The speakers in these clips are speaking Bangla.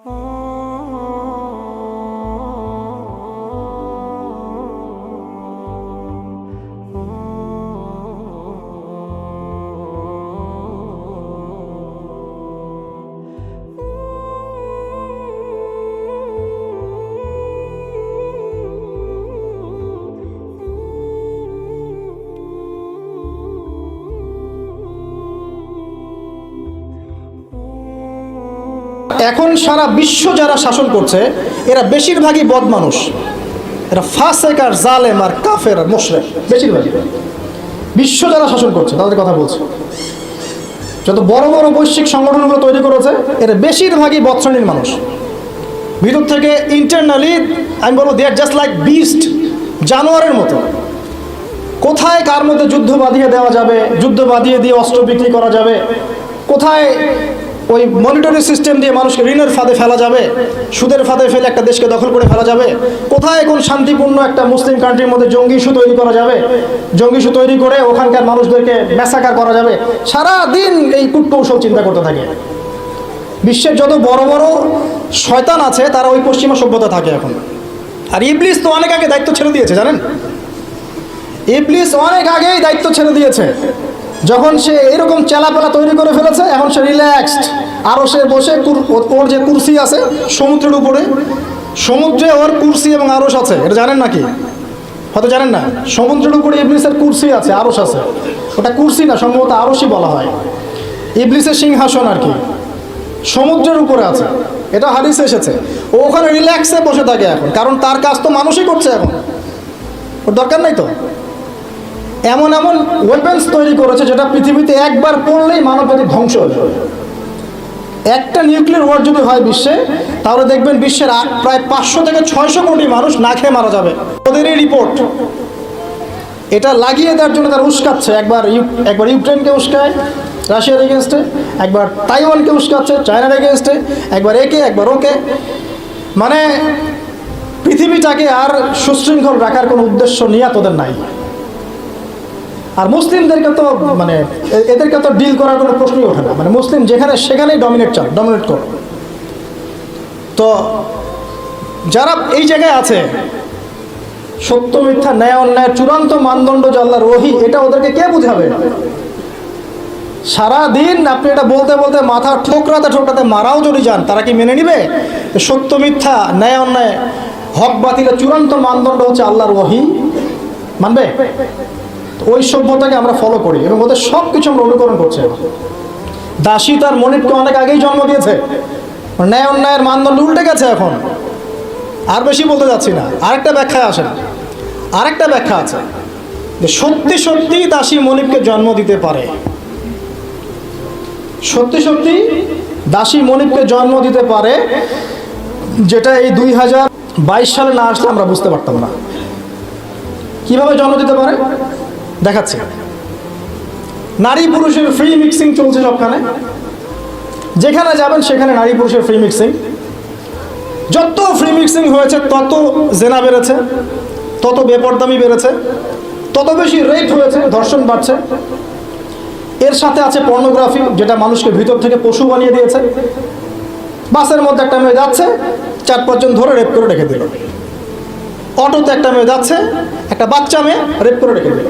এখন সারা বিশ্ব যারা শাসন করছে এরা বেশিরভাগই বদ মানুষ, এরা ফাসেক আর জালেম আর কাফের আর মুশরিক। বেশিরভাগই বিশ্ব যারা শাসন করছে তাদের কথা বলছে। যত বড় বড় বৈশ্বিক সংগঠনগুলো তৈরি করেছে এরা বেশিরভাগই বদ শ্রেণীর মানুষ। ভিতর থেকে ইন্টারনালি আমি বলবো দে আর জাস্ট লাইক বিস্ট, জানোয়ারের মতো। কোথায় কার মধ্যে যুদ্ধ বাঁধিয়ে দেওয়া যাবে, যুদ্ধ বাঁধিয়ে দিয়ে অস্ত্র বিক্রি করা যাবে, কোথায় ওই মনিটরি সিস্টেম দিয়ে মানুষকে ঋণের ফাঁদে ফেলা যাবে, সুদের ফাঁদে ফেলে একটা দেশকে দখল করে ফেলা যাবে, কোথায় এখন শান্তিপূর্ণ একটা মুসলিম কান্ট্রির মধ্যে জঙ্গি ইস্যু তৈরি করা যাবে, জঙ্গি ইস্যু তৈরি করে ওখানকার মানুষদেরকে ম্যাসাকার করা যাবে, সারা দিন এই কূটকৌশল চিন্তা করতে থাকে। বিশ্বের যত বড় বড় শয়তান আছে তারা ওই পশ্চিমা সভ্যতা থাকে এখন। আর ইবলিস তো অনেক আগে দায়িত্ব ছেড়ে দিয়েছে, জানেন? ইবলিস অনেক আগেই দায়িত্ব ছেড়ে দিয়েছে। যখন সে এরকম চেলাপেলা তৈরি করে ফেলেছে এখন সে রিল্যাক্সড। আরও সে বসে ওর যে কুরসি আছে সমুদ্রের উপরে, সমুদ্রে ওর কুরসি এবং আরশ আছে, এটা জানেন নাকি? হয়তো জানেন না। সমুদ্রের উপরে ইবলিসের কুরসি আছে, আরশ আছে। ওটা কুরসি না, সম্ভবত আরশই বলা হয়। ইবলিসের সিংহাসন আর কি সমুদ্রের উপরে আছে, এটা হাদিসে এসেছে। ও ওখানে রিল্যাক্সে বসে থাকে এখন, কারণ তার কাজ তো মানুষই করছে এখন, ওর দরকার নাই তো। এমন এমন ওয়েপেন্স তৈরি করেছে যেটা পৃথিবীতে একবার পড়লেই মানব জাতি ধ্বংস হয়ে যাবে। একটা নিউক্লিয়ার ওয়ার যদি হয় বিশ্বে, তাহলে দেখবেন বিশ্বের প্রায় 500 থেকে 600 কোটি মানুষ না খেয়ে মারা যাবে। ওদেরই রিপোর্ট। এটা লাগিয়ে দেওয়ার জন্য তারা উস্কাচ্ছে। একবার ইউক্রেনকে উস্কায় রাশিয়ার এগেনস্টে, একবার তাইওয়ানকে উস্কাচ্ছে চায়নার এগেনস্টে, একবার একে একবার ওকে। মানে পৃথিবীটাকে আর সুশৃঙ্খল রাখার কোনো উদ্দেশ্য নিয়ে তোদের নাই। আর মুসলিমদেরকে তো মানে এদেরকে তো ডিল করার কোনো প্রশ্নই ওঠে না। মানে মুসলিম যেখানে সেখানেই ডমিনেট করে। তো যারা এই জায়গায় আছে, সত্য মিথ্যা ন্যায় অন্যায়ের চূড়ান্ত মানদণ্ড যে আল্লাহর ওহী, এটা ওদেরকে কে বুঝাবে? সারাদিন আপনি এটা বলতে বলতে মাথা ঠোকরাতে মারাও যদি যান, তারা কি মেনে নিবে? সত্য মিথ্যা ন্যায় অন্যায় হক বাতিলের চূড়ান্ত মানদণ্ড হচ্ছে আল্লাহর ওহী, মানবে? ওই সভ্যতাকে আমরা ফলো করি এবং ওদের সব কিছু আমরা অনুকরণ করছি। দাসী তার মনিবকে অনেক আগেই জন্ম দিয়েছে। ন্যায় অন্যায়ের মানদণ্ড উল্টে গেছে এখন। আর বেশি বলতে যাচ্ছি না, আরেকটা ব্যাখ্যায় আসেন। আরেকটা ব্যাখ্যা আছে যে সত্যি সত্যি দাসী মনিবকে জন্ম দিতে পারে। সত্যি সত্যি দাসী মনিবকে জন্ম দিতে পারে, যেটা এই 2022 সালে না আসলে আমরা বুঝতে পারতাম না। কিভাবে জন্ম দিতে পারে দেখাচ্ছে। নারী পুরুষের ফ্রি মিক্সিং চলছে সবখানে, যেখানে যাবেন সেখানে নারী পুরুষের ফ্রি মিক্সিং। যত ফ্রি মিক্সিং হয়েছে তত জেনা বেড়েছে, তত বেপরদামি বেড়েছে, তত বেশি রেপ হয়েছে, ধর্ষণ বাড়ছে। এর সাথে আছে পর্নোগ্রাফি, যেটা মানুষকে ভিতর থেকে পশু বানিয়ে দিয়েছে। বাসের মধ্যে একটা মেয়ে যাচ্ছে, 4-5 জন ধরে রেপ করে রেখে দিল। অটোতে একটা মেয়ে যাচ্ছে, একটা বাচ্চা মেয়ে রেপ করে রেখে দিল।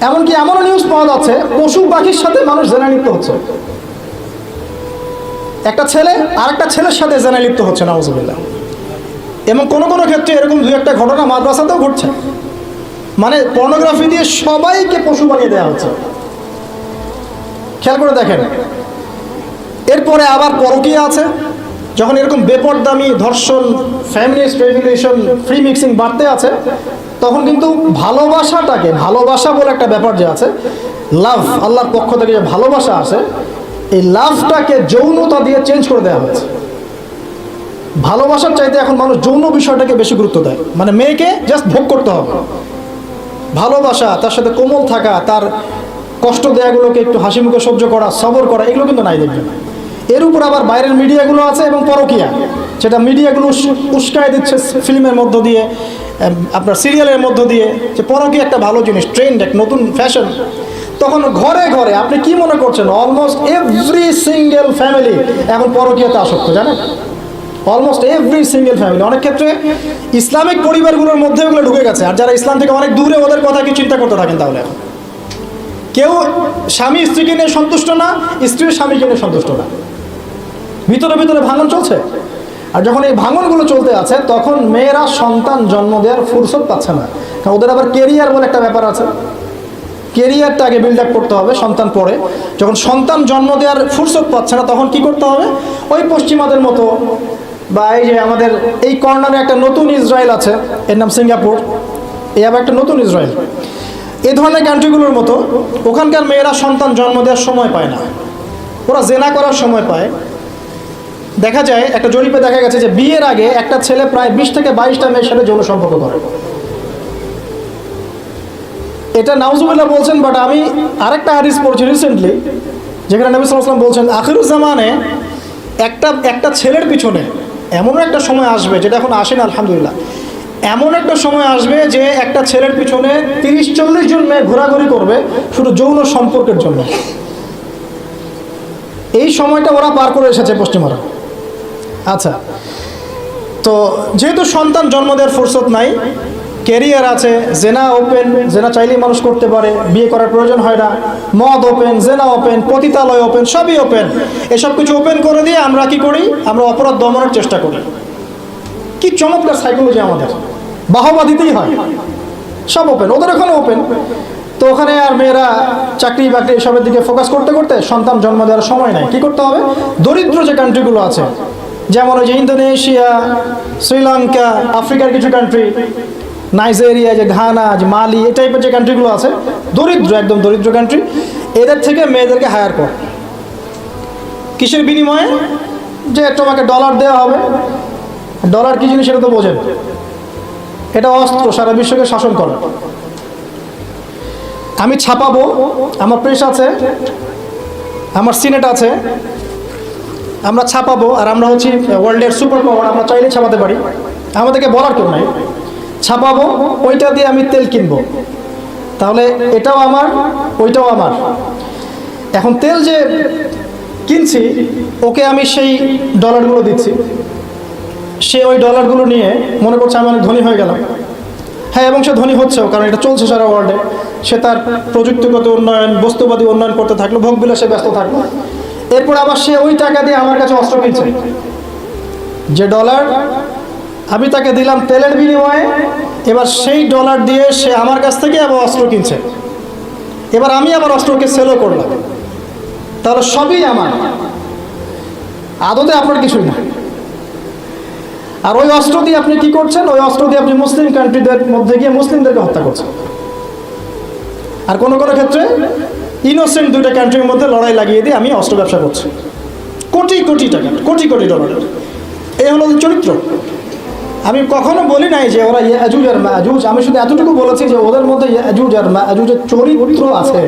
এমনকি এমনও নিউজ পাওয়া যাচ্ছে পশু পাখির সাথে মানুষ জেনা লিপ্ত হচ্ছে। একটা ছেলে আরেকটা ছেলের সাথে জেনা লিপ্ত হচ্ছে, নাউজুবিল্লাহ। এবং কোনো কোনো ক্ষেত্রে এরকম 2-1টা ঘটনা মাদ্রাসাতেও ঘটছে। মানে পর্নোগ্রাফি দিয়ে সবাইকে পশু বানিয়ে দেওয়া হচ্ছে। খেয়াল করে দেখেন। এরপরে আবার পরকীয়া আছে। যখন এরকম বেপরদামি, ধর্ষণ, ফ্যামিলিস্ট রেগুলেশন, ফ্রি মিক্সিং বাড়তে আছে, তখন কিন্তু ভালোবাসাটাকে, ভালোবাসা বলে একটা ব্যাপার যে আছে, লাভ, আল্লাহর পক্ষ থেকে যে ভালোবাসা আছে, এই লাভটাকে যৌনতা দিয়ে চেঞ্জ করে দেওয়া হয়েছে। ভালোবাসার চাইতে এখন মানুষ যৌন বিষয়টাকে বেশি গুরুত্ব দেয়। মানে মেয়েকে জাস্ট ভোগ করতে হবে। ভালোবাসা, তার সাথে কোমল থাকা, তার কষ্ট দেয়াগুলোকে একটু হাসি মুখে সহ্য করা, সবর করা, এগুলো কিন্তু নাই দেখবেন। এর উপর আবার বাইরের মিডিয়াগুলো আছে এবং পরকীয়া, যেটা মিডিয়াগুলো উস্কায় দিচ্ছে ফিল্মের মধ্য দিয়ে, আপনার সিরিয়ালের মধ্য দিয়ে, যে পরকীয়া একটা ভালো জিনিস, ট্রেন্ড, এক নতুন ফ্যাশন। তখন ঘরে ঘরে আপনি কি মনে করছেন, অলমোস্ট এভরি সিঙ্গেল ফ্যামিলি এখন পরকীয়াতে আসক্ত, জানেন? Almost every single family. অনেক ক্ষেত্রে ইসলামিক পরিবারগুলোর মধ্যে ওগুলো ঢুকে গেছে, আর যারা ইসলাম থেকে অনেক দূরে ওদের কথা কি চিন্তা করতে থাকেন তাহলে? কেউ স্বামী স্ত্রীকে নিয়ে সন্তুষ্ট না, স্ত্রী স্বামীকে নিয়ে সন্তুষ্ট না, ভিতরে ভিতরে ভাঙন চলছে। আর যখন এই ভাঙনগুলো চলতে আছে তখন মেয়েরা সন্তান জন্ম দেওয়ার ফুরসত পাচ্ছে না, কারণ ওদের আবার কেরিয়ার বলে একটা ব্যাপার আছে, কেরিয়ারটা আগে বিল্ড আপ করতে হবে, সন্তান পরে। যখন সন্তান জন্ম দেওয়ার ফুরসত পাচ্ছে না তখন কি করতে হবে, ওই পশ্চিমাদের মতো, বা এই যে আমাদের এই কর্নারে একটা নতুন ইসরায়েল আছে, এর নাম সিঙ্গাপুর, এই আবার একটা নতুন ইসরায়েল, এই ধরনের কান্ট্রিগুলোর মতো ওখানকার মেয়েরা সন্তান জন্ম দেওয়ার সময় পায় না, ওরা জেনা করার সময় পায়। দেখা যায় একটা জরিপে দেখা গেছে যে বিয়ের আগে একটা ছেলে প্রায় 20 থেকে 22টা মেয়ের সাথে যৌন সম্পর্ক করে। এটা নাউজুবিল্লাহ বলছেন, বাট আমি আরেকটা হাদিস পড়ছি রিসেন্টলি, যেখানে নবী সাল্লাল্লাহু আলাইহি ওয়াসাল্লাম বলছেন আখিরুজ জামানে একটা ছেলের পিছনে এমন একটা সময় আসবে, যেটা এখন আসে না আলহামদুলিল্লাহ, এমন একটা সময় আসবে যে একটা ছেলের পিছনে 30-40 জন মেয়ে ঘোরাঘুরি করবে শুধু যৌন সম্পর্কের জন্য। এই সময়টা ওরা পার করে এসেছে পশ্চিমারা। আচ্ছা, তো যেহেতু সন্তান জন্ম দেওয়ার ফুরসত নাই, ক্যারিয়ার আছে, জেনা ওপেন, জেনা চাইলেই মানুষ করতে পারে, বিয়ে করার প্রয়োজন হয় না, মদ ওপেন, জেনা ওপেন, পতিতালয় ওপেন, সবই ওপেন, এসব কিছু ওপেন করে দিয়ে আমরা কি করি, আমরা অপরাধ দমনের চেষ্টা করি। কি চমৎকার সাইকোলজি আমাদের, বাহবা দিতেই হয়, সব ওপেন, ওদের ওখানে ওপেন। তো ওখানে আর মেয়েরা চাকরি বাকরি এসবের দিকে ফোকাস করতে করতে সন্তান জন্ম দেওয়ার সময় নাই। কি করতে হবে, দরিদ্র যে কান্ট্রিগুলো আছে, যেমন ওই যে ইন্দোনেশিয়া, শ্রীলঙ্কা, আফ্রিকার কিছু কান্ট্রি, নাইজেরিয়া, যে ঘানা, যে মালি, এই টাইপের যে কান্ট্রিগুলো আছে, দরিদ্র, একদম দরিদ্র কান্ট্রি, এদের থেকে মেয়েদেরকে হায়ার কর। কিসের বিনিময়ে, যে তোমাকে ডলার দেওয়া হবে। ডলার কি জিনিস সেটা তো বোঝেন, এটা অস্ত্র সারা বিশ্বকে শাসন করে। আমি ছাপাবো, আমার প্রেস আছে, আমার সিনেট আছে, আমরা ছাপাবো, আর আমরা হচ্ছি ওয়ার্ল্ডের সুপার পাওয়ার, আমরা চাইলে ছাপাতে পারি, আমাদেরকে বলার কেউ নাই। ছাপাবো, ওইটা দিয়ে আমি তেল কিনবো, তাহলে এটাও আমার, ওইটাও আমার। এখন তেল যে কিনছি, ওকে আমি সেই ডলারগুলো দিচ্ছি, সে ওই ডলারগুলো নিয়ে মনে করছে আমি অনেক ধনী হয়ে গেলাম। হ্যাঁ, এবং সে ধনী হচ্ছেও, কারণ এটা চলছে সারা ওয়ার্ল্ডে। সে তার প্রযুক্তিগত উন্নয়ন, বস্তুবাদী উন্নয়ন করতে থাকলো, ভোগবিলাসে ব্যস্ত থাকলো। এরপর আবার সে ওই টাকা দিয়ে আমার কাছে অস্ত্র কিনছে। যে ডলার আমি তাকে দিলাম তেলের বিনিময়ে, এবার সেই ডলার দিয়ে সে আমার কাছ থেকে আবার অস্ত্র কিনছে। এবার আমি আবার অস্ত্রকে সেলও করলাম, তাহলে সবই আমার, আদতে আপনার কিছুই না। আর ওই অস্ত্র দিয়ে আপনি কি করছেন, ওই অস্ত্র দিয়ে আপনি মুসলিম কান্ট্রিদের মধ্যে গিয়ে মুসলিমদেরকে হত্যা করছেন। আর কোনো কোনো ক্ষেত্রে ইনোসেন্ট দুইটা কান্ট্রির মধ্যে লড়াই লাগিয়ে দিয়ে আমি অস্ত্র ব্যবসা করছি, কোটি কোটি টাকা, কোটি কোটি ডলারের। এই হলো চরিত্র। আমি কখনো বলি নাই যে ওরা ইয়াজুজ আর মাজুজ, আমি শুধু এতটুকু বলেছি যে ওদের মধ্যে ইয়াজুজ আর মাজুজের চরিত্র আছে,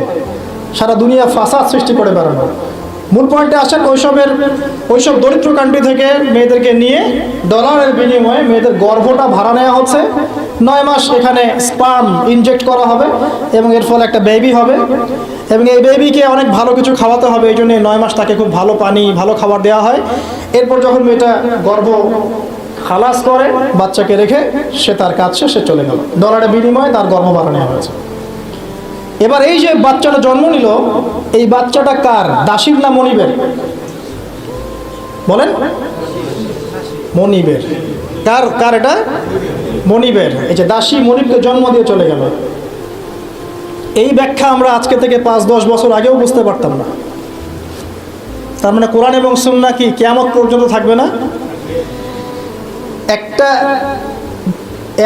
সারা দুনিয়া ফাসাদ সৃষ্টি করে বেড়ানো। মূল পয়েন্টে আসেন, ওইসব দরিদ্র কান্ট্রি থেকে মেয়েদেরকে নিয়ে ডলারের বিনিময়ে মেয়েদের গর্ভটা ভাড়া নেওয়া হচ্ছে। 9 মাস এখানে স্পার্ম ইনজেক্ট করা হবে এবং এর ফলে একটা বেবি হবে, এবং এই বেবিকে অনেক ভালো কিছু খাওয়াতে হবে। এই জন্য 9 মাস তাকে খুব ভালো পানি, ভালো খাবার দেওয়া হয়। এরপর যখন মেয়েটা গর্ভ খালাস করে, বাচ্চাকে রেখে সে তার কাজ সে চলে গেল, ডলারের বিনিময়ে তার গর্ভ ভাড়া নেওয়া হয়েছে। এবার এই যে বাচ্চাটা জন্ম নিল, এই বাচ্চাটা কার, দাসীর না মনিবের? বলেন, মনিবের। কার এটা? মনিবের। এই যে দাসী মনিবকে জন্ম দিয়ে চলে গেল, এই ব্যাখ্যা আমরা আজকে থেকে 5-10 বছর আগেও বুঝতে পারতাম না। তার মানে কোরআন এবং সুন্নাহ কি কিয়ামত পর্যন্ত থাকবে না?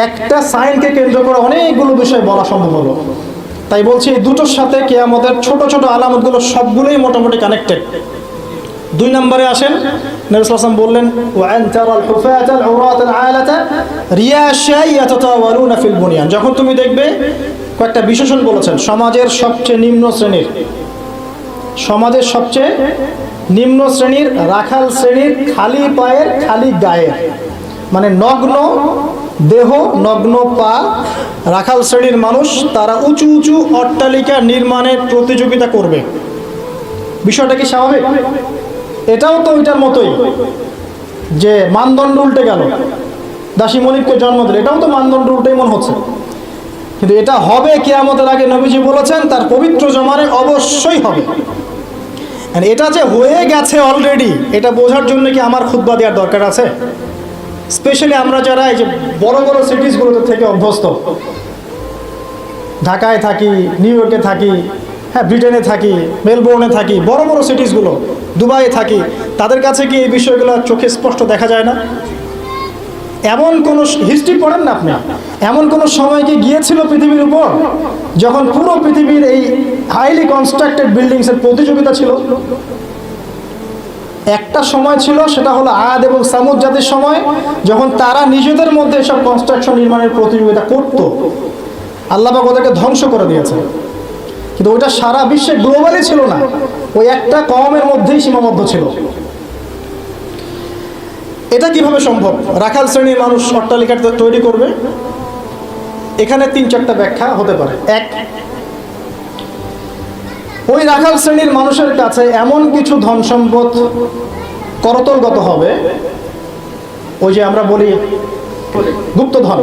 একটা সাইনকে কেন্দ্র করে অনেকগুলো বিষয় বলা সম্ভব হলো। তাই বলছি, এই দুটোর সাথে কিয়ামতের ছোট ছোট আলামতগুলো সবগুলোই মোটামুটি কানেক্টেড। 2 নম্বরে আসেন, নবী সাল্লাল্লাহু আলাইহি ওয়াসাল্লাম বললেন, ওয়া আন তারাল হুফাতাল আওরাতাল আলাতা রিয়াশা ইয়াতাতাওয়ালুনা ফিল বুনিয়ান। যখন তুমি দেখবে, কয়েকটা বিশেষণ বলেছেন, সমাজের সবচেয়ে নিম্ন শ্রেণীর রাখাল শ্রেণীর খালি পায়ের, খালি গায়ের, মানে নগ্ন দেহ নগ্ন পা রাখাল শ্রেণীর মানুষ তারা উঁচু উঁচু অট্টালিকা নির্মাণের প্রতিযোগিতা করবে। বিষয়টা কি স্বাভাবিক? এটাও তো ওইটার মতোই যে মানদণ্ড উল্টে গেল, দাসী মনিবকে জন্ম দিল, এটাও তো মানদণ্ড উল্টেই মনে হচ্ছে। কিন্তু এটা হবে কিয়ামতের আগে, নবীজি বলেছেন তার পবিত্র জমানে অবশ্যই হবে। এটা যে হয়ে গেছে অলরেডি, এটা বোঝার জন্য কি আমার খুতবা দেওয়ার দরকার আছে? স্পেশালি আমরা যারা এই যে বড় বড় সিটিসগুলোতে থেকে অভ্যস্ত, ঢাকায় থাকি, নিউ ইয়র্কে থাকি, হ্যাঁ ব্রিটেনে থাকি, মেলবোর্নে থাকি, বড় বড় সিটিসগুলো, দুবাইয়ে থাকি, তাদের কাছে কি এই বিষয়গুলো চোখে স্পষ্ট দেখা যায় না? এমন কোনো হিস্ট্রি পড়েন না আপনি, এমন কোনো সময় কি গিয়েছিল পৃথিবীর উপর যখন পুরো পৃথিবীর এই হাইলি কনস্ট্রাক্টেড বিল্ডিংসের প্রতিযোগিতা ছিল? একটা সময় ছিল, সেটা হলো আদ এবং সামুদ জাতির সময়, যখন তারা নিজেদের মধ্যে এসব কনস্ট্রাকশন নির্মাণের প্রতিযোগিতা করত। আল্লাহ পাক ওদেরকে ধ্বংস করে দিয়েছে। কিন্তু ওইটা সারা বিশ্বে গ্লোবালি ছিল না, ওই একটা কওমের মধ্যেই সীমাবদ্ধ ছিল। এটা কিভাবে সম্ভব? রাখাল শ্রেণীর মানুষ অট্টালিকা তৈরি করবে, এখানে ৩-৪টা ব্যাখ্যা হতে পারে। এক, ওই রাখাল শ্রেণীর মানুষের কাছে এমন কিছু ধন সম্পদ করতলগত হবে, ওই যে আমরা বলি গুপ্তধন,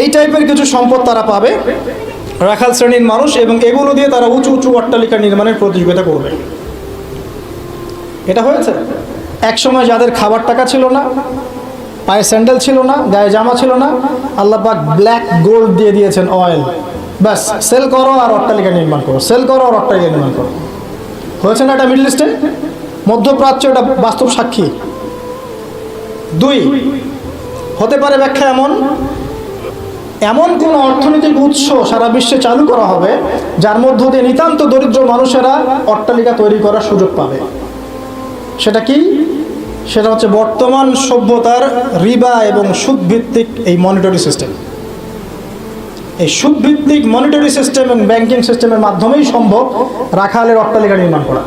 এই টাইপের কিছু সম্পদ তারা পাবে রাখাল শ্রেণীর মানুষ, এবং এগুলো দিয়ে তারা উঁচু উঁচু অট্টালিকা নির্মাণের প্রতিযোগিতা করবে। এটা হয়েছে। এক সময় যাদের খাবার টাকা ছিল না, পায়ে স্যান্ডেল ছিল না, গায়ে জামা ছিল না, আল্লাহ পাক ব্ল্যাক গোল্ড দিয়ে দিয়েছেন, অয়েল, ব্যাস সেল করো আর অট্টালিকা নির্মাণ করো, সেল করো আর অট্টালিকা নির্মাণ করো। হয়েছে না এটা মিডল ইস্টে? মধ্যপ্রাচ্য এটা বাস্তব সাক্ষী। দুই, হতে পারে ব্যাখ্যা এমন কোন অর্থনৈতিক উৎস সারা বিশ্বে চালু করা হবে যার মধ্য দিয়ে নিতান্ত দরিদ্র মানুষেরা অট্টালিকা তৈরি করার সুযোগ পাবে। সেটা কি? সেটা হচ্ছে বর্তমান সভ্যতার রিবা এবং সুদভিত্তিক এই মনিটরি সিস্টেম। এই সুদভিত্তিক মনিটরি সিস্টেম এবং ব্যাংকিং সিস্টেমের মাধ্যমেই সম্ভব রাখালের অট্টালিকা নির্মাণ করা।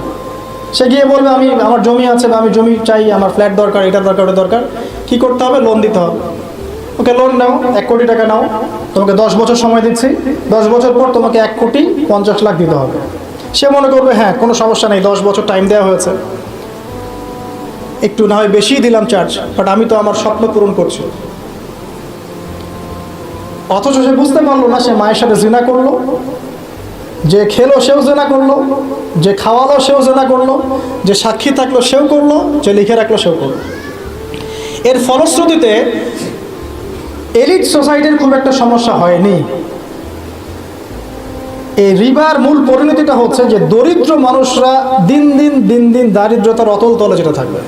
সে গিয়ে বলবে আমি, আমার জমি আছে বা আমি জমি চাই, আমার ফ্ল্যাট দরকার, এটা দরকার, ওটা দরকার। কি করতে হবে? লোন দিতে হবে। ওকে লোন নাও, 1 কোটি টাকা নাও, তোমাকে 10 বছর সময় দিচ্ছি, 10 বছর পর তোমাকে 1,50,00,000 দিতে হবে। সে মনে করবে হ্যাঁ কোনো সমস্যা নেই, 10 বছর টাইম দেওয়া হয়েছে, একটু না হয় বেশিই দিলাম চার্জ, বাট আমি তো আমার স্বপ্ন পূরণ করছি। অথচ সে বুঝতে পারলো না সে মায়ের সাথে জিনা করলো, যে খেলো সেও জিনা করলো, যে খাওয়ালো সেও জিনা করলো, যে সাক্ষী থাকলো সেও করলো, যে লিখে রাখলো সেও করলো। এর ফলশ্রুতিতে এলিট সোসাইটির খুব একটা সমস্যা হয়নি। এই রিবার মূল পরিণতিটা হচ্ছে যে দরিদ্র মানুষরা দিন দিন দারিদ্রতার অতল তলে যেটা থাকবে।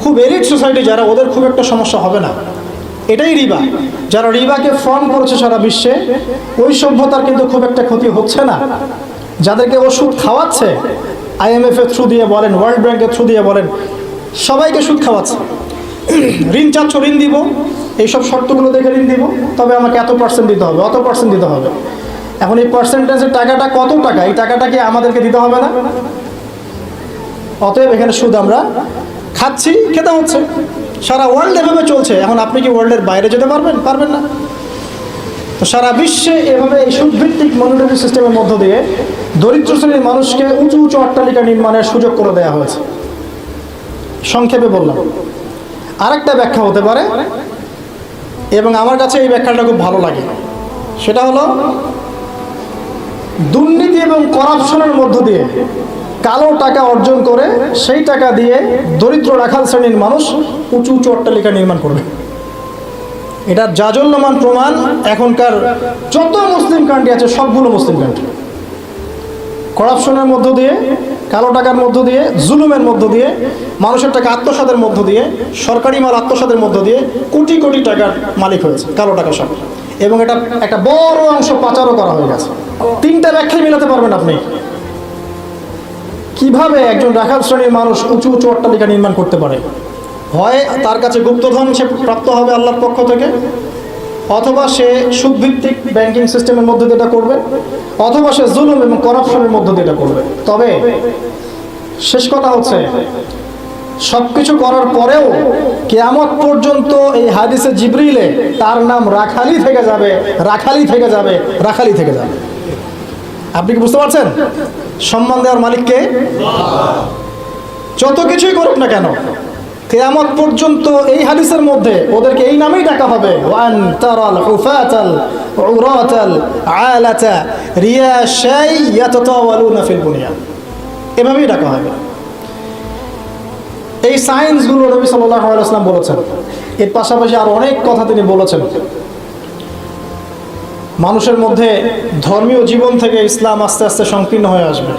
খুব এলিট সোসাইটি যারা, ওদের খুব একটা সমস্যা হবে না। এটাই রিবা। যারা রিবাকে ফর্ম করেছে সারা বিশ্বে, ওই সভ্যতার কিন্তু খুব একটা ক্ষতি হচ্ছে না। যাদেরকে ওষুধ খাওয়াচ্ছে, IMF এর থ্রু দিয়ে বলেন, ওয়ার্ল্ড ব্যাংকের থ্রু দিয়ে বলেন, সবাইকে সুদ খাওয়াচ্ছে। ঋণ চাচ্ছ, ঋণ দিব, এইসব শর্তগুলো দেখে ঋণ দিব, তবে আমাকে এত % দিতে হবে, অত % দিতে হবে। এখন এই পার্সেন্টেজের টাকাটা কত টাকা, এই টাকাটা কি আমাদেরকে দিতে হবে না? অতএব এখানে সুদ আমরা খাচ্ছি, খেতে হচ্ছে। সারা ওয়ার্ল্ড এভাবে চলছে। এখন আপনি কি ওয়ার্ল্ডের বাইরে যেতে পারবেন না। তো সারা বিশ্বে এভাবে এই সুদভিত্তিক মনিটরি সিস্টেমের মধ্য দিয়ে দরিদ্র শ্রেণীর মানুষকে উঁচু উঁচু অট্টালিকা নির্মাণের সুযোগ করে দেওয়া হয়েছে। সংক্ষেপে বললাম। আরেকটা ব্যাখ্যা হতে পারে, এবং আমার কাছে এই ব্যাখ্যাটা খুব ভালো লাগে, সেটা হলো দুর্নীতি এবং করাপশনের মধ্য দিয়ে কালো টাকা অর্জন করে সেই টাকা দিয়ে দরিদ্র রাখাল শ্রেণীর মানুষ উঁচু উঁচু অট্টালিকা নির্মাণ করবে। এটার জাজল্যমান প্রমাণ এখনকার যত মুসলিম কান্ট্রি আছে সবগুলো মুসলিম কান্ট্রি করাপশনের মধ্য দিয়ে, কালো টাকার মধ্য দিয়ে, জুলুমের মধ্য দিয়ে, মানুষের টাকা আত্মসাতের মধ্য দিয়ে, সরকারি মাল আত্মসাতের মধ্য দিয়ে কোটি কোটি টাকার মালিক হয়েছে কালো টাকা সব। এবং এটা একটা বড় অংশ পাচারও করা হয়ে গেছে। 3টা ব্যাখ্যাই মেলাতে পারবেন আপনি কিভাবে একজন রাখাল শ্রেণীর মানুষ উঁচু উঁচু অট্টালিকা নির্মাণ করতে পারে। হয় তার কাছে গুপ্তধন সে প্রাপ্ত হবে আল্লাহর পক্ষ থেকে, অথবা সে সুদভিত্তিক ব্যাংকিং সিস্টেমের মধ্যে দিয়ে এটা করবে, অথবা সে জুলুম এবং করাপশনের মধ্যে দিয়ে এটা করবে। তবে শেষ কথা হচ্ছে, সবকিছু করার পরেও কিয়ামত পর্যন্ত এই হাদিসে জিবরিলে তার নাম রাখালি থেকে যাবে, রাখালি থেকে যাবে, রাখালি থেকে যাবে। আপনি কি বুঝতে পারছেন? সম্মান দেওয়ার মালিককে। যত কিছুই করুক না কেন, কিয়ামত পর্যন্ত এই হাদিসের মধ্যে ওদেরকে এই নামেই ডাকা হবে, ওয়ান তারাল হুফাতাল উরাতাল আলাতা রিয়াশাই ইয়াতাতাওয়ালুনা ফিল বুনিয়ান, এভাবেই ডাকা হবে। এই সায়েন্সগুলো নবী সাল্লাল্লাহু আলাইহি ওয়াসাল্লাম বলেছেন। এর পাশাপাশি আর অনেক কথা তিনি বলেছেন। মানুষের মধ্যে ধর্মীয় জীবন থেকে ইসলাম আস্তে আস্তে সংকীর্ণ হয়ে আসবে,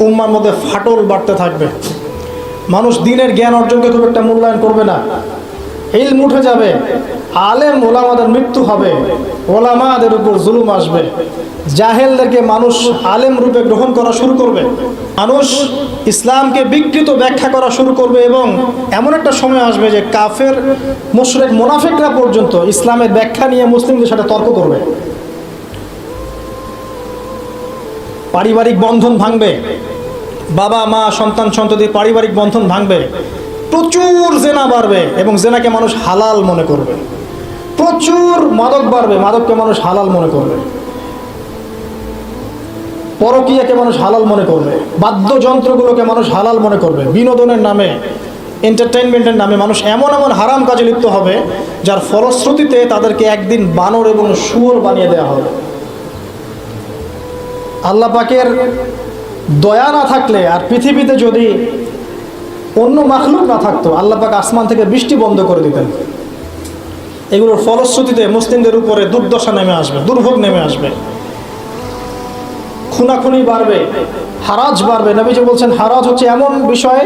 উম্মার মধ্যে ফাটল বাড়তে থাকবে, মানুষ দ্বীনের জ্ঞান অর্জনকে খুব একটা মূল্যায়ন করবে না, ইলম উঠে যাবে, আলেম ওলামাদের মৃত্যু হবে, ওলামাদের উপর জুলুম আসবে, জাহেলদেরকে মানুষ আলেম রূপে গ্রহণ করা শুরু করবে, মানুষ ইসলামকে বিকৃত ব্যাখ্যা করা শুরু করবে, এবং এমন একটা সময় আসবে যে কাফের মুশরিক মুনাফিকরা পর্যন্ত ইসলামের ব্যাখ্যা নিয়ে মুসলিমদের সাথে তর্ক করবে। পারিবারিক বন্ধন ভাঙবে, বাবা মা সন্তান সন্ততির পারিবারিক বন্ধন ভাঙবে, প্রচুর জেনা বাড়বে এবং জেনাকে মানুষ হালাল মনে করবে, প্রচুর মাদক বাড়বে, মাদককে মানুষ হালাল মনে করবে, পরকীয়াকে মানুষ হালাল মনে করবে, বাদ্যযন্ত্রগুলোকে মানুষ হালাল মনে করবে, বিনোদনের নামে এন্টারটেইনমেন্টের নামে মানুষ এমন এমন হারাম কাজে লিপ্ত হবে যার ফলশ্রুতিতে তাদেরকে একদিন বানর এবং শুয়োর বানিয়ে দেওয়া হবে। আল্লাহ পাকের দয়া না থাকলে আর পৃথিবীতে যদি অন্য মাখলুক না থাকতো, আল্লাহ পাক আসমান থেকে বৃষ্টি বন্ধ করে দিতেন। এগুলোর ফলশ্রুতিতে মুসলিমদের উপরে দুর্দশা নেমে আসবে, দুর্ভোগ নেমে আসবে, খুনাখুনি বাড়বে, হারাজ বাড়বে। নবীজি বলছেন হারাজ হচ্ছে এমন বিষয়,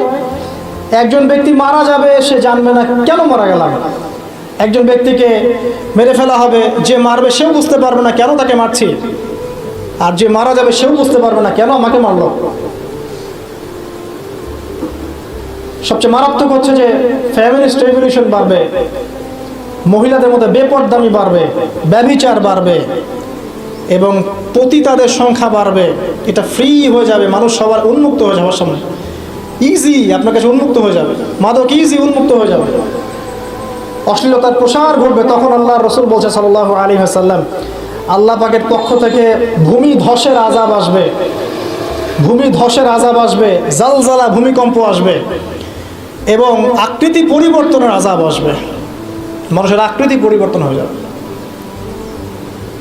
একজন ব্যক্তি মারা যাবে, সে জানবে না কেন মারা গেলাম। একজন ব্যক্তিকে মেরে ফেলা হবে, যে মারবে সেও বুঝতে পারবে না কেন তাকে মারছি, আর যে মারা যাবে সেও বুঝতে পারবে না কেন আমাকে মারলো। সবচেয়ে মারাত্মক হচ্ছে যে ফেমিনিস্ট রেভলিউশন বাড়বে, মহিলাদের মধ্যে বেপরদামি বাড়বে, ব্যভিচার বাড়বে এবং পতিতাদের সংখ্যা বাড়বে। এটা ফ্রি হয়ে যাবে, মানুষ সবার উন্মুক্ত হয়ে যাওয়ার সময় ইজি আপনার কাছে উন্মুক্ত হয়ে যাবে, মাদক ইজি উন্মুক্ত হয়ে যাবে, অশ্লীলতার প্রসার ঘটবে। তখন আল্লাহ রসুল বলছে সাল্লাল্লাহু আলাইহি ওয়াসাল্লাম, আল্লাহ পাকের পক্ষ থেকে ভূমি ধসের আযাব আসবে, ভূমি ধসের আযাব আসবে, জালজালা ভূমিকম্প আসবে এবং আকৃতি পরিবর্তনের আযাব আসবে, মানুষের আকৃতি পরিবর্তন হয়ে যাবে।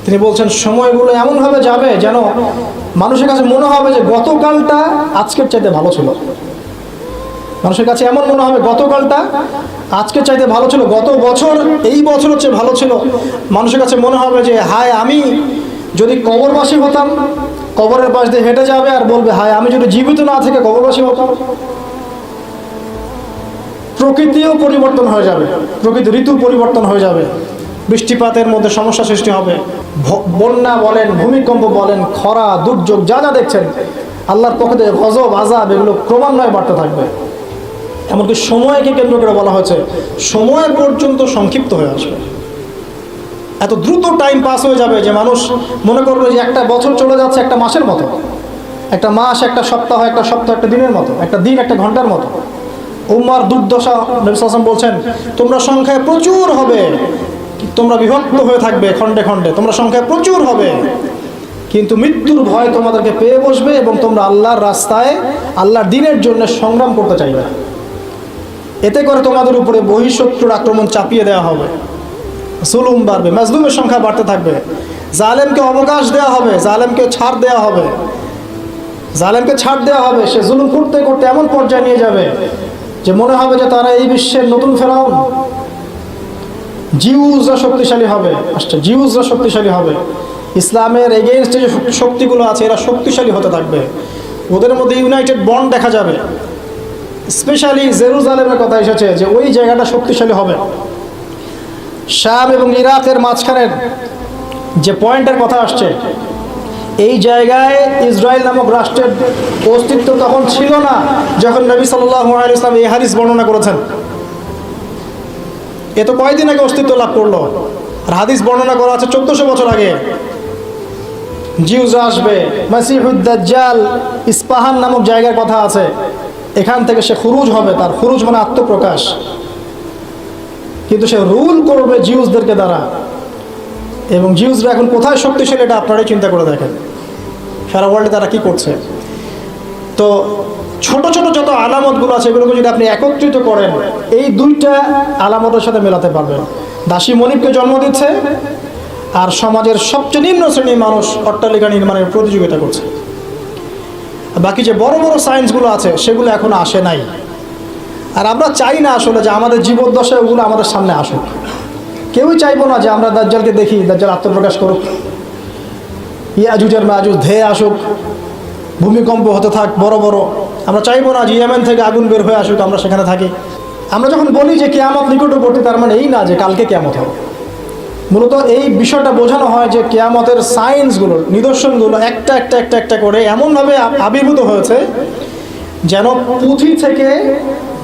তিনি বলছেন সময়গুলো এমনভাবে যাবে যেন মানুষের কাছে মনে হবে যে গতকালটা আজকের চাইতে ভালো ছিল। মানুষের কাছে এমন মনে হবে গতকালটা আজকের চাইতে ভালো ছিল, গত বছর এই বছর হচ্ছে ভালো ছিল। মানুষের কাছে মনে হবে যে হায় আমি যদি কবরবাসী হতাম, কবরের পাশ দিয়ে হেঁটে যাবে আর বলবে হায় আমি যদি জীবিত না থেকে কবরবাসী হতাম। প্রকৃতিও পরিবর্তন হয়ে যাবে, প্রকৃতি ঋতু পরিবর্তন হয়ে যাবে, বৃষ্টিপাতের মধ্যে সমস্যা সৃষ্টি হবে, বন্যা বলেন, ভূমিকম্প বলেন, খরা, দুর্যোগ যা যা দেখছেন আল্লাহর পক্ষ থেকে গজব আযাব এগুলো ক্রমান্বয়ে বাড়তে থাকবে। এমনকি সময়কে কেন্দ্র করে বলা হয়েছে সময় পর্যন্ত সংক্ষিপ্ত হয়ে আসবে, এত দ্রুত টাইম পাস হয়ে যাবে যে মানুষ মনে করবে যে একটা বছর চলে যাচ্ছে একটা মাসের মতো, একটা মাস একটা সপ্তাহ, একটা সপ্তাহ একটা দিনের মতো, একটা দিন একটা ঘন্টার মতো। উম্মার দুর্দশা, নবী সাল্লাল্লাহু আলাইহি ওয়াসাল্লাম বলছেন তোমরা সংখ্যায় প্রচুর হবে, তোমরা বিভক্ত হয়ে থাকবে খণ্ডে খণ্ডে, তোমরা সংখ্যায় প্রচুর হবে, কিন্তু মৃত্যুর ভয় তোমাদেরকে পেয়ে বসবে এবং তোমরা আল্লাহর রাস্তায় আল্লাহর দ্বীনের জন্য সংগ্রাম করতে চাইবে। এতে করে তোমাদের উপরে বহিঃশত্রুর আক্রমণ চাপিয়ে দেওয়া হবে, জুলুম বাড়বে, মাজলুমের সংখ্যা বাড়তে থাকবে, জালেমকে অবকাশ দেওয়া হবে, জালেমকে ছাড় দেওয়া হবে, জালেমকে ছাড় দেওয়া হবে। সে জুলুম করতে করতে এমন পর্যায়ে নিয়ে যাবে যে মনে হবে যে তারা এই বিশ্বের নতুন ফেরাউন। জিউসরা শক্তিশালী হবে, জিউসরা শক্তিশালী হবে, ইসলামের এগেইনস্টে যে শক্তিগুলো আছে এরা শক্তিশালী হতে থাকবে, ওদের মধ্যে ইউনাইটেড বন্ড দেখা যাবে। স্পেশালি জেরুজালেমের কথা এসেছে যে ওই জায়গাটা শক্তিশালী হবে। শাম এবং ইরাকের মাঝখানের যে পয়েন্টের কথা আসছে, এই জায়গায় ইসরায়েল নামক রাষ্ট্রের অস্তিত্ব তখন ছিল না যখন নবী সাল্লাল্লাহু আলাইহি ওয়াসাল্লাম এই হাদিস বর্ণনা করেছেন। এ তো কয়েকদিন আগে অস্তিত্ব লাভ করলো, আর হাদিস বর্ণনা করা আছে 1400 বছর আগে। জিউস আসবে, মাসিহুদ দাজ্জাল ইস্পাহান নামক জায়গার কথা আছে, এখান থেকে সে খুরুজ হবে, তার খুরুজ মানে আত্মপ্রকাশ। কিন্তু সে রুল করবে জিউসদেরকে দ্বারা, এবং জিউসরা এখন কোথায় শক্তিশালী এটা আপনারাই চিন্তা করে দেখেন, সারা ওয়ার্ল্ডে তারা কী করছে। তো ছোট ছোট যত আলামতগুলো আছে এগুলোকে যদি আপনি একত্রিত করেন, এই দুইটা আলামতের সাথে মেলাতে পারবেন। দাসী মনিবকে জন্ম দিচ্ছে, আর সমাজের সবচেয়ে নিম্ন শ্রেণীর মানুষ অট্টালিকা নির্মাণের প্রতিযোগিতা করছে। বাকি যে বড় বড় সায়েন্সগুলো আছে সেগুলো এখনো আসে নাই। আর আমরা চাই না আসলে যে আমাদের জীবদ্দশায় ওগুলো আমাদের সামনে আসুক। কেউই চাইবো না যে আমরা দাজ্জালকে দেখি, দাজ্জাল আত্মপ্রকাশ করুক, ইয়াজুজের মাজুজ ধেয়ে আসুক, ভূমিকম্প হতে থাক বড় বড়। আমরা চাইবো না যে ইয়েমেন থেকে আগুন বের হয়ে আসুক, আমরা সেখানে থাকি। আমরা যখন বলি যে কিয়ামত নিকটবর্তী, তার মানে এই না যে কালকে কিয়ামত হবে। মূলত এই বিষয়টা বোঝানো হয় যে কিয়ামতের সায়েন্সগুলো, নিদর্শনগুলো একটা একটা একটা একটা করে এমনভাবে আবির্ভূত হয়েছে যেন পুঁথি থেকে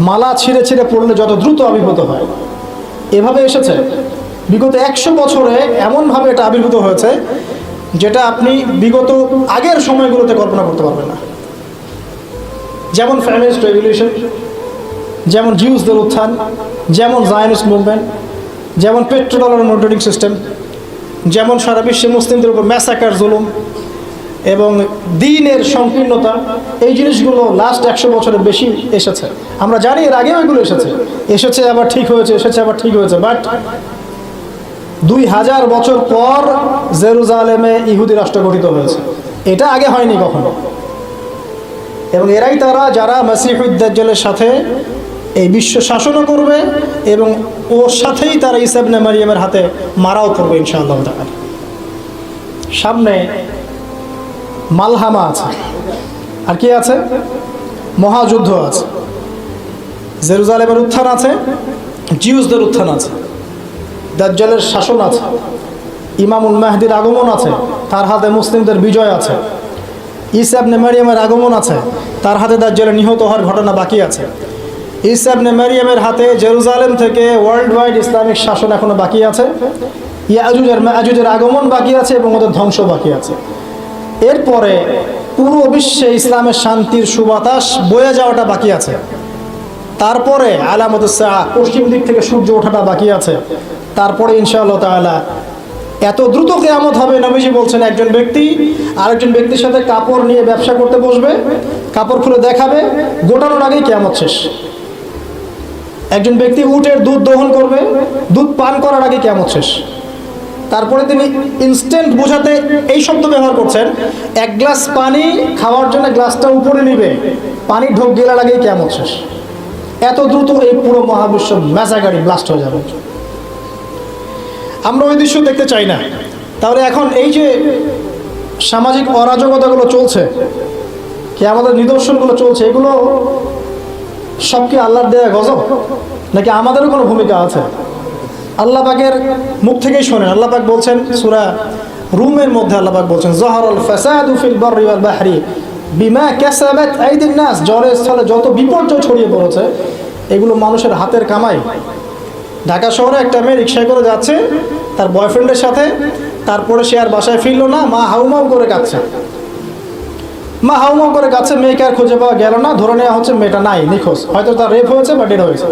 মালা ছিঁড়ে ছিঁড়ে পড়লে যত দ্রুত আবির্ভূত হয়, এভাবে এসেছে। বিগত 100 বছরে এমনভাবে এটা আবির্ভূত হয়েছে যেটা আপনি বিগত আগের সময়গুলোতে কল্পনা করতে পারবেন না। যেমন ফেমিনিস্ট রেভলিউশন, যেমন জিউসদের উত্থান, যেমন জায়নিস্ট মুভমেন্ট, যেমন পেট্রোডলার মনিটরিং সিস্টেম, যেমন সারা বিশ্বে মুসলিমদের উপর ম্যাসাকার জুলুম এবং দ্বীনের সংকীর্ণতা, এই জিনিসগুলো লাস্ট 100 বছরের বেশি এসেছে। আমরা জানি এর আগেও এগুলো এসেছে আবার ঠিক হয়েছে, এসেছে আবার ঠিক হয়েছে। বাট 2000 বছর পর জেরুজালেমে ইহুদি রাষ্ট্র গঠিত হয়েছে, এটা আগে হয়নি কখনো। এবং এরাই তারা যারা মসিহুদ দাজ্জালের সাথে এই বিশ্ব শাসনও করবে, এবং ওর সাথেই তারা ঈসা ইবনে মারইয়ামের হাতে মারাও করবে ইনশাআল্লাহ তাআলা। সামনে মালহামা আছে, আর কি আছে? মহাযুদ্ধ আছে, জেরুজালেমের উত্থান আছে, জিউসদের উত্থান আছে, দাজ্জালের শাসন আছে, ইমামুল মাহদির আগমন আছে, তার হাতে মুসলিমদের বিজয় আছে, ঈসা ইবনে মারইয়ামের আগমন আছে, তার হাতে দাজ্জালের নিহত হওয়ার ঘটনা বাকি আছে, ঈসা ইবনে মারইয়ামের হাতে জেরুজালেম থেকে ওয়ার্ল্ড ওয়াইড ইসলামিক শাসন এখনো বাকি আছে, ইয়াজুজ আর মাজুজের আগমন বাকি আছে এবং ওদের ধ্বংস বাকি আছে। এরপরে পুরো বিশ্বে ইসলামের শান্তির সুবাতাস বয়ে যাওয়াটা বাকি আছে। তারপরে আলামতুস সাআ, পশ্চিম দিক থেকে সূর্য ওঠাটা বাকি আছে। তারপরে ইনশাআল্লাহ তাআলা এত দ্রুত কিয়ামত হবে, নবীজি বলছেন একজন ব্যক্তি আরেকজন ব্যক্তির সাথে কাপড় নিয়ে ব্যবসা করতে বসবে, কাপড় খুলে দেখাবে, গোটানোর আগেই কিয়ামত শেষ। একজন ব্যক্তি উটের দুধ দহন করবে, দুধ পান করার আগে কিয়ামত শেষ। তারপরে তিনি ইনস্ট্যান্ট বোঝাতে এই শব্দ ব্যবহার করছেন, এক গ্লাস পানি খাওয়ার জন্য গ্লাসটা উপরে নিবে, পানি ঢোক গেলার আগেই কিয়ামত শেষ। এত দ্রুত এই পুরো মহাবিশ্ব ম্যাসাকারি ব্লাস্ট হয়ে যাবে। আমরা ওই দৃশ্য দেখতে চাই না। তাহলে এখন এই যে সামাজিক অরাজকতাগুলো চলছে, কি আমাদের নিদর্শনগুলো চলছে, এগুলো সব কি আল্লাহর দেয়া গজব, নাকি আমাদেরও কোনো ভূমিকা আছে? আল্লাহ পাকের মুখ থেকেই শোনেন। আল্লাহ পাক বলছেন সূরা রুমের মধ্যে, আল্লাহ পাক বলছেন যাহারাল ফাসাদু ফিল বাররি ওয়াল বাহরি বিমা কাসাবাত আইদিন নাস, জলের স্থলে যত বিপর্যয় ছড়িয়ে পড়েছে এগুলো মানুষের হাতের কামাই। ঢাকা শহরে একটা মেয়ে রিক্সায় করে যাচ্ছে তার বয়ফ্রেন্ডের সাথে, তারপরে সে আর বাসায় ফিরল না, মা হাউমাউ করে কাঁদছে, মেয়েকে আর খুঁজে পাওয়া গেল না, ধরে নেওয়া হচ্ছে মেয়েটা নাই, নিখোঁজ, হয়তো তার রেপ হয়েছে বা ডেড হয়েছে।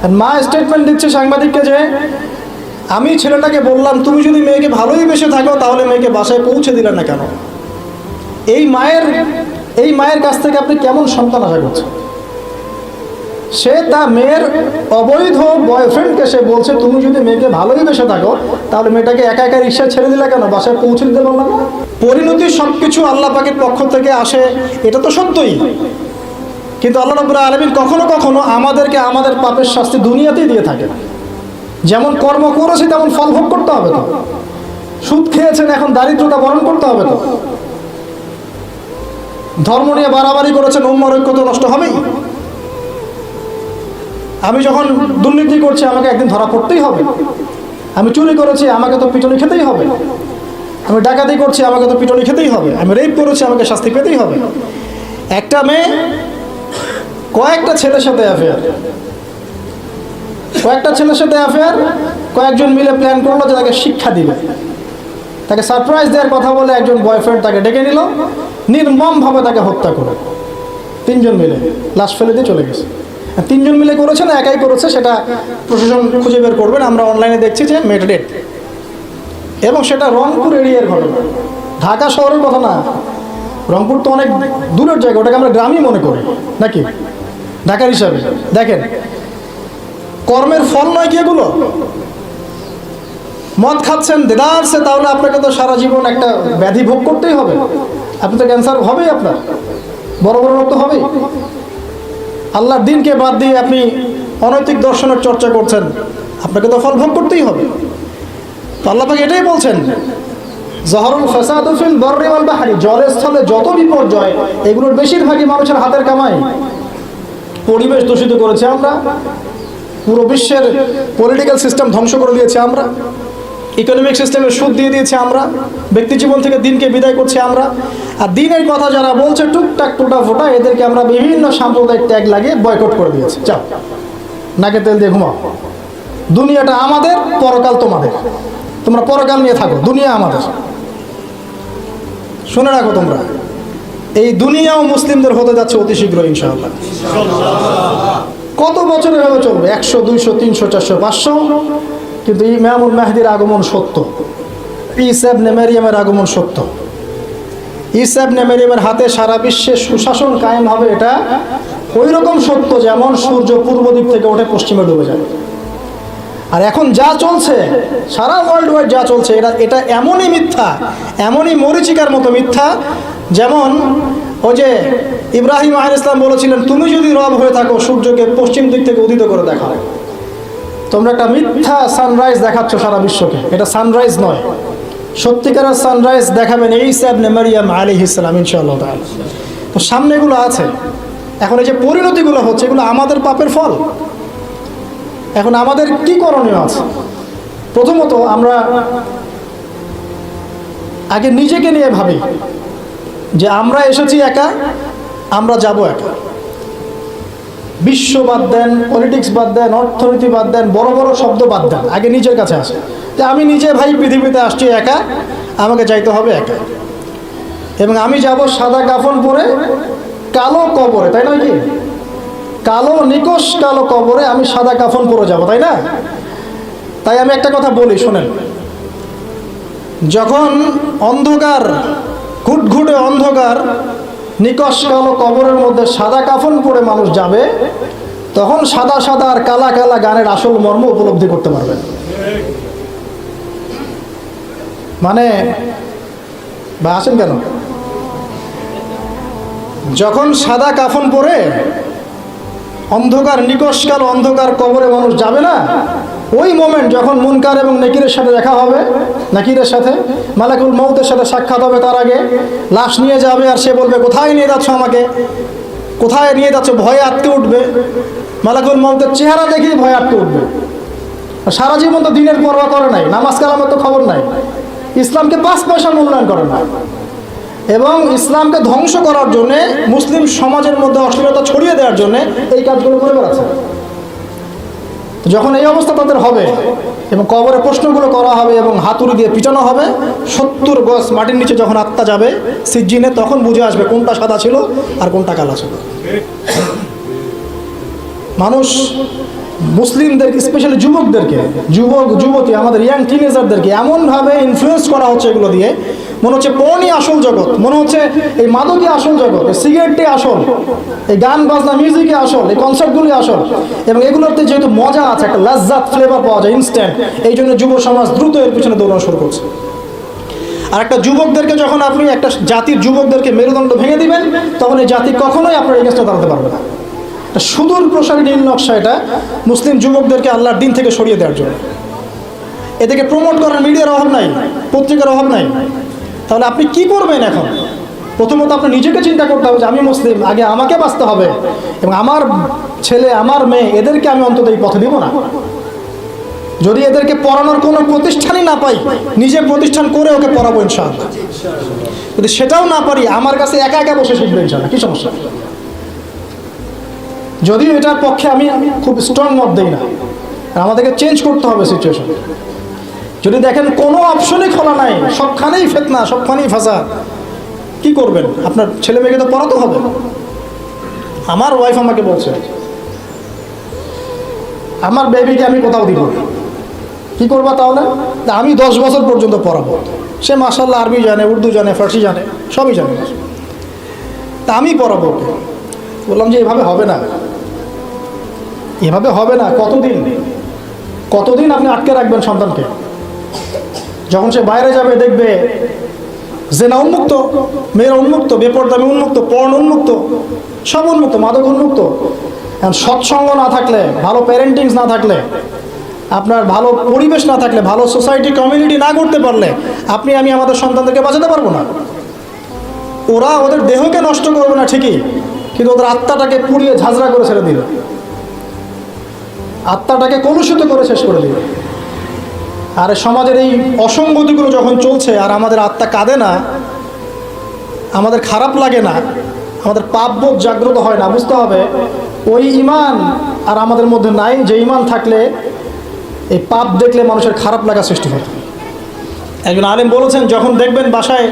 আর মা স্টেটমেন্ট দিচ্ছে সাংবাদিককে যে আমি ছেলেটাকে বললাম তুমি যদি মেয়েকে ভালোই বেসে থাকো তাহলে মেয়েকে বাসায় পৌঁছে দিলেন না কেন? এই মায়ের কাছ থেকে আপনি কেমন সন্তান আশা করছেন? সে তার মেয়ের অবৈধ বয়ফ্রেন্ডকে সে বলছে তুমি যদি মেয়েকে ভালোই বেসে থাকো তাহলে মেয়েটাকে একা একা রিক্সায় ছেড়ে দিলে কেন, বাসায় পৌঁছে দিতে পারলাম না? পরিণতি সবকিছু আল্লাহ পাকের পক্ষ থেকে আসে, এটা তো সত্যই। কিন্তু আল্লাহ রাব্বুল আলামিন কখনো কখনো আমাদেরকে আমাদের পাপের শাস্তি দুনিয়াতেই দিয়ে থাকে। যেমন কর্ম করেছি তেমন ফল ভোগ করতে হবে তো। সুদ খেয়েছেন, এখন দারিদ্রতা বরণ করতে হবে তো। ধর্ম নিয়ে বাড়াবাড়ি করেছেন, উম্মার ঐক্য তো নষ্ট হবেই। আমি যখন দুর্নীতি করছি আমাকে একদিন ধরা পড়তেই হবে। আমি চুরি করেছি আমাকে তো পিটুনি খেতেই হবে। আমি ডাকাতি করছি আমাকে তো পিটুনি খেতেই হবে। আমি রেপ করেছি আমাকে শাস্তি পেতেই হবে। একটা মেয়ে কয়েকটা ছেলের সাথে অ্যাফেয়ার, কয়েকজন মিলে প্ল্যান করলো যে তাকে শিক্ষা দিবে, তাকে সারপ্রাইজ দেওয়ার কথা বলে একজন বয়ফ্রেন্ড তাকে ডেকে নিল, নির্মমভাবে তাকে হত্যা করে। তিনজন মিলে লাশ ফেলে দিয়ে চলে গেছে। তিনজন মিলে করেছে না একাই করেছে সেটা প্রশাসন খুঁজে বের করবেন। আমরা অনলাইনে দেখছি যে মেয়েটা ডেট, এবং সেটা রংপুর এরিয়ার ঘটনা, ঢাকা শহরের কথা না। রংপুর তো অনেক দূরের জায়গা, ওটাকে আমরা গ্রামই মনে করি নাকি ঢাকার হিসাবে। দেখেন কর্মের ফল নয় কি এগুলো? মদ খাচ্ছেন দেদারসে, তাহলে আপনাকে তো সারা জীবন একটা ব্যাধি ভোগ করতেই হবে। আপনি তো ক্যান্সার হবেই, আপনার বড় বড় রোগ তো হবেই। আল্লাহর দিনকে বাদ দিয়ে আপনি অনৈতিক দর্শনের চর্চা করছেন, আপনাকে তো ফল ভোগ করতেই হবে। তো আল্লাহ পাক এটাই বলছেন, জহরুল ফাসাদু ফিল বাররি ওয়াল বাহরি, জলের স্থলে যত বিপর্যয় এগুলোর বেশিরভাগই মানুষের হাতের কামাই। পরিবেশ দূষিত করেছে আমরা, পুরো বিশ্বের পলিটিক্যাল সিস্টেম ধ্বংস করে দিয়েছে আমরা, ইকোনমিক সিস্টেমের সুদ দিয়ে দিয়েছে আমরা, ব্যক্তি জীবন থেকে দিনকে বিদায় করছি আমরা। আর দিনের কথা যারা বলছে টুকটাক টুটা ফোটা, এদেরকে আমরা বিভিন্ন সাম্প্রদায়িক ট্যাগ লাগিয়ে বয়কট করে দিয়েছি। যাও নাকে তেল দিয়ে ঘুমাও, দুনিয়াটা আমাদের, পরকাল তোমাদের, তোমরা পরকাল নিয়ে থাকো, দুনিয়া আমাদের। শুনে রাখো তোমরা, এই দুনিয়াও মুসলিমদের হতে যাচ্ছে অতি শীঘ্র ইনশাআল্লাহ। কত বছর এভাবে চলবে? 100, 200, 300, 400, 500, কিন্তু ইমামুল মাহদির আগমন সত্য, ঈসা ইবনে মারইয়ামের আগমন সত্য। ঈসা ইবনে মারইয়ামের হাতে সারা বিশ্বে সুশাসন কায়েম হবে, এটা ওই রকম সত্য যেমন সূর্য পূর্ব দিক থেকে ওঠে পশ্চিমে ডুবে যায়। আর এখন যা চলছে সারা ওয়ার্ল্ড ওয়াইড যা চলছে, এটা এমনই মিথ্যা, এমনই মরিচিকার মতো মিথ্যা, যেমন ওই যে ইব্রাহিম আলাইহিস সালাম বলেছিলেন, তুমি যদি রব হয়ে থাকো সূর্যকে পশ্চিম দিক থেকে উদিত করে দেখাও। তোমরা একটা মিথ্যা সানরাইজ দেখাচ্ছ সারা বিশ্বকে, এটা সানরাইজ নয়। সত্যিকারের সানরাইজ দেখাবেন ঈসা ইবনে মারইয়াম আলাইহিস সালাম ইনশাআল্লাহ তাআলা। তো সামনে এগুলো আছে। এখন এই যে পরিণতিগুলো হচ্ছে, এগুলো আমাদের পাপের ফল। এখন আমাদের কি করণীয় আছে? প্রথমত আমরা আগে নিজেকে নিয়ে ভাবি যে আমরা এসেছি একা, আমরা যাব একা। বিশ্ব বাদ দেন, পলিটিক্স বাদ দেন, অর্থনীতি বাদ দেন, বড় বড় শব্দ বাদ দেন, আগে নিজের কাছে আসে যে আমি নিজে ভাই পৃথিবীতে আসছি একা, আমাকে যাইতে হবে একা। এবং আমি যাব সাদা কাফন পরে কালো কবরে, তাই নয় কি? কালো নিকশ কালো কবরে আমি সাদা কাফন পরে যাব, তাই না? তাই আমি একটা কথা বলি, শোনেন। যখন অন্ধকার, ঘুটঘুটে অন্ধকার নিকশ কালো কবরের মধ্যে সাদা কাফন পরে মানুষ যাবে, তখন সাদা সাদা আর কালা কালা গানের আসল মর্ম উপলব্ধি করতে পারবেন। মানে বা আসেন কেন? যখন সাদা কাফন পরে অন্ধকার নিকশ কালো অন্ধকার কবরে মানুষ যাবে না, ওই মোমেন্ট যখন মুনকার এবং নাকিরের সাথে দেখা হবে, নাকিরের সাথে মালাকুল মউতের সাথে সাক্ষাৎ হবে, তার আগে লাশ নিয়ে যাবে আর সে বলবে কোথায় নিয়ে যাচ্ছ আমাকে, কোথায় নিয়ে যাচ্ছ, ভয়ে আটকে উঠবে। মালাকুল মউতের চেহারা দেখেই ভয়ে আটকে উঠবে। সারা জীবন তো দিনের পরোয়া করে নাই, নামাজ কালামের তো খবর নাই, ইসলামকে 5 পয়সা মূল্যায়ন করে না, এবং ইসলামকে ধ্বংস করার জন্যে, মুসলিম সমাজের মধ্যে অশ্লীলতা ছড়িয়ে দেওয়ার জন্যে এই কাজগুলো করে বেড়াচ্ছে। যখন এই অবস্থা তাদের হবে এবং কবরে প্রশ্নগুলো করা হবে এবং হাতুড়ি দিয়ে পিটানো হবে, 70 গজ মাটির নিচে যখন আত্মা যাবে সিজ্জিনে, তখন বুঝে আসবে কোনটা সাদা ছিল আর কোনটা কালো ছিল। মানুষ মুসলিমদেরকে, স্পেশালি যুবকদেরকে, যুবক যুবতী, আমাদের ইয়াং টিনেজারদেরকে এমনভাবে ইনফ্লুয়েন্স করা হচ্ছে এগুলো দিয়ে, মনে হচ্ছে পর্নই আসল জগৎ, মনে হচ্ছে এই মাদকই আসল জগৎ, এই সিগারেটটাই আসল, এই গান বাজনা মিউজিকই আসল, এই কনসার্টগুলি আসল। এবং এগুলোতে যেহেতু মজা আছে, একটা লাজ্জাত ফ্লেভার পাওয়া যায় ইনস্ট্যান্ট, এই জন্য যুব সমাজ দ্রুত এর পিছনে দৌড়ানো শুরু করছে। আর একটা যুবকদেরকে যখন আপনি একটা জাতির যুবকদেরকে মেরুদণ্ড ভেঙে দিবেন, তখন এই জাতি কখনোই আপনার এগেইনস্টে দাঁড়াতে পারবে না। সুদূর প্রসারী নীল নকশা এটা মুসলিম যুবকদেরকে আল্লাহর দিন থেকে সরিয়ে দেওয়ার জন্য। এদেরকে প্রমোট করার মিডিয়ার অভাব নাই, পত্রিকার অভাব নাই। তাহলে আপনি কি করবেন এখন? প্রথমত আপনি নিজেকে চিন্তা করতে হবে যে আমি মুসলিম, আগে আমাকে বাঁচতে হবে, এবং আমার ছেলে আমার মেয়ে এদেরকে আমি অন্তত এই পথে দিব না। যদি এদেরকে পড়ানোর কোনো প্রতিষ্ঠানই না পাই, নিজে প্রতিষ্ঠান করে ওকে পড়াবো ইনশাআল্লাহ। যদি সেটাও না পারি, আমার কাছে একা একা বসে শিখবে ইনশাআল্লাহ, কি সমস্যা? যদিও এটার পক্ষে আমি খুব স্ট্রং মত দিই না, আমাদেরকে চেঞ্জ করতে হবে সিচুয়েশন। যদি দেখেন কোনো অপশনই খোলা নাই, সবখানেই ফিতনা, সবখানেই ফাসাদ, কি করবেন? আপনার ছেলে মেয়েকে তো পড়াতে হবে। আমার ওয়াইফ আমাকে বলছে আমার বেবিকে আমি কোথাও দিব না। কি করবা তাহলে? আমি 10 বছর পর্যন্ত পড়াবো। সে মাশাআল্লাহ আরবি জানে, উর্দু জানে, ফার্সি জানে, সবই জানে, তা আমি পড়াবো ওকে। বললাম যে এভাবে হবে না, এভাবে হবে না। কতদিন আপনি আটকে রাখবেন সন্তানকে? যখন সে বাইরে যাবে দেখবে জেনা উন্মুক্ত, মেয়েরা উন্মুক্ত, বেপরদামি উন্মুক্ত, পর্ন উন্মুক্ত, সব উন্মুক্ত, মাদক উন্মুক্ত। সৎসঙ্গ না থাকলে, ভালো প্যারেন্টিংস না থাকলে, আপনার ভালো পরিবেশ না থাকলে, ভালো সোসাইটি কমিউনিটি না করতে পারলে আমি আমাদের সন্তানদেরকে বাঁচাতে পারবো না। ওরা ওদের দেহকে নষ্ট করবে না ঠিকই, কিন্তু ওদের আত্মাটাকে পুড়িয়ে ঝাঁঝরা করে ছেড়ে দিল, আত্মাটাকে কলুষিত করে শেষ করে দিল। আর সমাজের এই অসঙ্গতিগুলো যখন চলছে আর আমাদের আত্মা কাঁদে না, আমাদের খারাপ লাগে না, আমাদের পাপবোধ জাগ্রত হয় না, বুঝতে হবে ওই ঈমান আর আমাদের মধ্যে নাই যে ঈমান থাকলে এই পাপ দেখলে মানুষের খারাপ লাগা সৃষ্টি হয়। একজন আলেম বলেছেন, যখন দেখবেন বাসায়